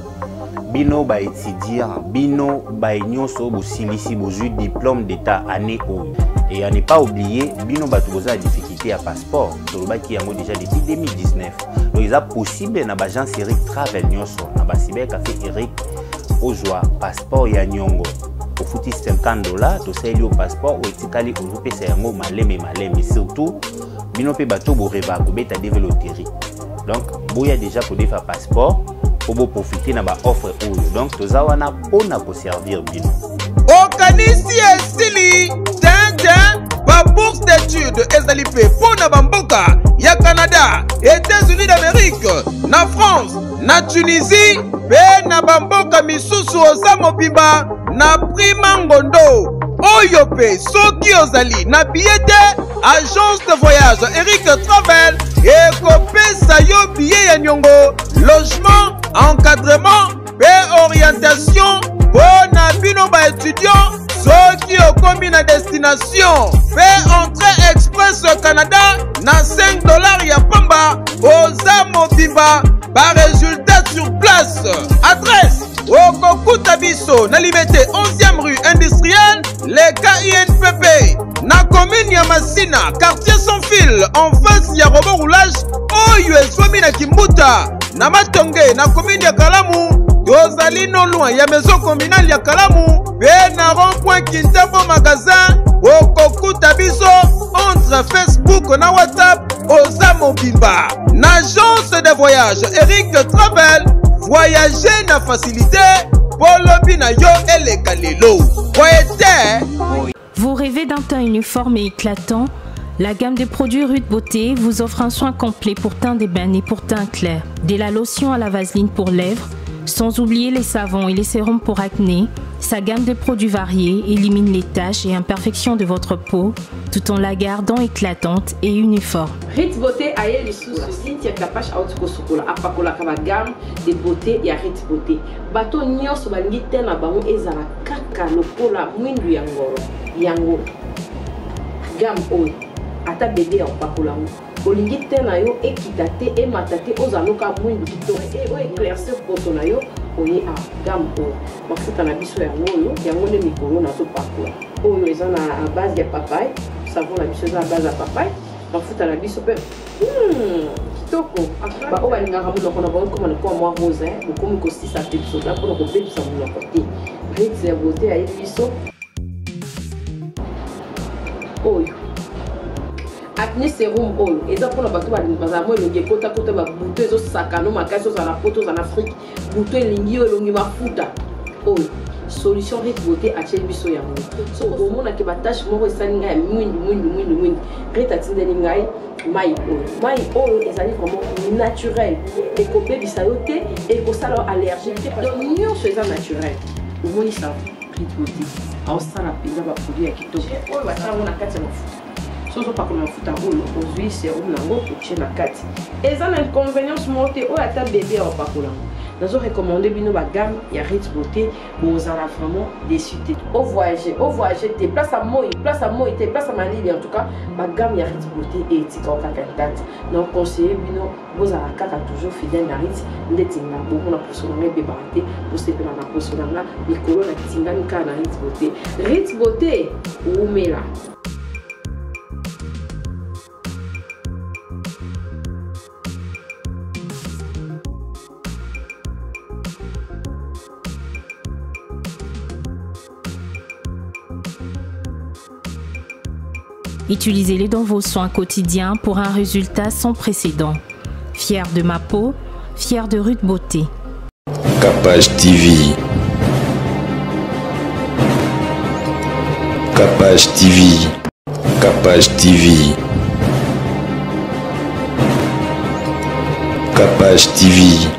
bino ba étudiant bino ba nyonso bosilisi bozwi diplôme d'état année oyo et à ne pas oublier bino bato boza difficulté à passeport tolobaki yango déjà depuis 2019 donc eza possible na bagence Eric Travel nyonso na basibe café Eric ozwa passeport ya nyongo ofuti $50 tosali yo passeport o etikali ozopesa yango maleme surtout bino pe bato boreba kobeta deve loterie donc boya déjà kodefa passeport pour profiter na ba offre oyo donc toza wana pona ko servir bino okanisi esili ba bourse d'études ezali pe pona bamboka ya Canada États-Unis d'Amérique, na France, na Tunisie, pe na bamboka misusu oza mobimba na prima ngondo. Oyo pe soki ozali na billet te, agence de voyage Eric Travel ekopesa yo billet ya nyongo, logement, encadrement pe orientation pour na bino ba étudiant soki okomi na destination pe entrée express au Canada na $5 ya pamba oza mobimba ba résultat sur place. Adresse Okokuta biso na Liberté 11e rue industrielle, les KINPP na commune ya Masina, quartier sans fil en face ya robot roulage oyo ezwami na Kimbuta na Matonge na commune ya Kalamu. Tozali no loin ya maison communale ya Kalamu pe na rond-point Kintambo magasin. Okokuta biso entre Facebook na WhatsApp oza mobimba na agence de voyage Eric Travel. Voyager na facilité, polobi na yo eleka lelo. Vous rêvez d'un teint uniforme et éclatant? La gamme de produits Rude Beauté vous offre un soin complet pour teint d'ébène et pour teint clair. De la lotion à la vaseline pour lèvres, sans oublier les savons et les sérums pour acné. Sa gamme de produits variés élimine les taches et imperfections de votre peau tout en la gardant éclatante et uniforme. Rit Beauté a eu les sous Cynthia Kapash Autiko Sokola apakola kama gamme de beauté ya Rit Beauté. Bato nyonso balingi tena bango ezala kaka lokola mwindu ya ngoro. Yango gamme oyo ata bébé apakola ngo. Olingi tena yo ekitate e matate ozaloka mwindu kitoko e o éclaircir poto na yo. Oye a gamme oyo mafuta na biso yango nde mikolo na topakola oyo eza na base ya papaye, savon na biso eza na base ya papaye, mafuta na biso mpe kitoko baoyo balingaka monoko na bango koma na poa mwa rose bokomi kosisa te biso ta mpona kobebisa monoko te. Rit ya beauté ayebi biso oyo acné sérum oyo eza mpona bato bazala mo elongi ekota babuto ezosakano makasi ozala na poto ozala na afrique buto elingi oyo elongi mafuta oyo solution Rit Beauté atieli biso yango. So omonaki batashe moko esali ngai ya mwindu Rit atindeli ngai mai oyo ezali vraiment naturel ekobebisa yo te ekosala yo allergique te donc nyonso eza naturel. Omoni savon Rit Beauté aosala mpenza baproduit ya kitoko oyo basango na kati ya mafuta. Soso pakola mafuta oyo ozwi serum nango otie na kati eza na inconvénience moko te oyo ata bébé aopakola ngo. Nazo recommander bino ba gamme ya Rit Beauté bozala vraiment déçu te. Au voyager te place à moi te place à Malili en tout cas ba gamme ya Rit Beauté et etika okaka date. Donc conseiller bino bozala kaka toujours fidèle na Rit ndeti na bongo na poso na ngai bebate bosepela na poso na nga mikolo na tingani kaka na Rit Beauté. Rit Beauté umela. Utilisez-les dans vos soins quotidiens pour un résultat sans précédent. Fier de ma peau, fier de Rude Beauté. Capage TV. Capage TV. Capage TV. Capage TV.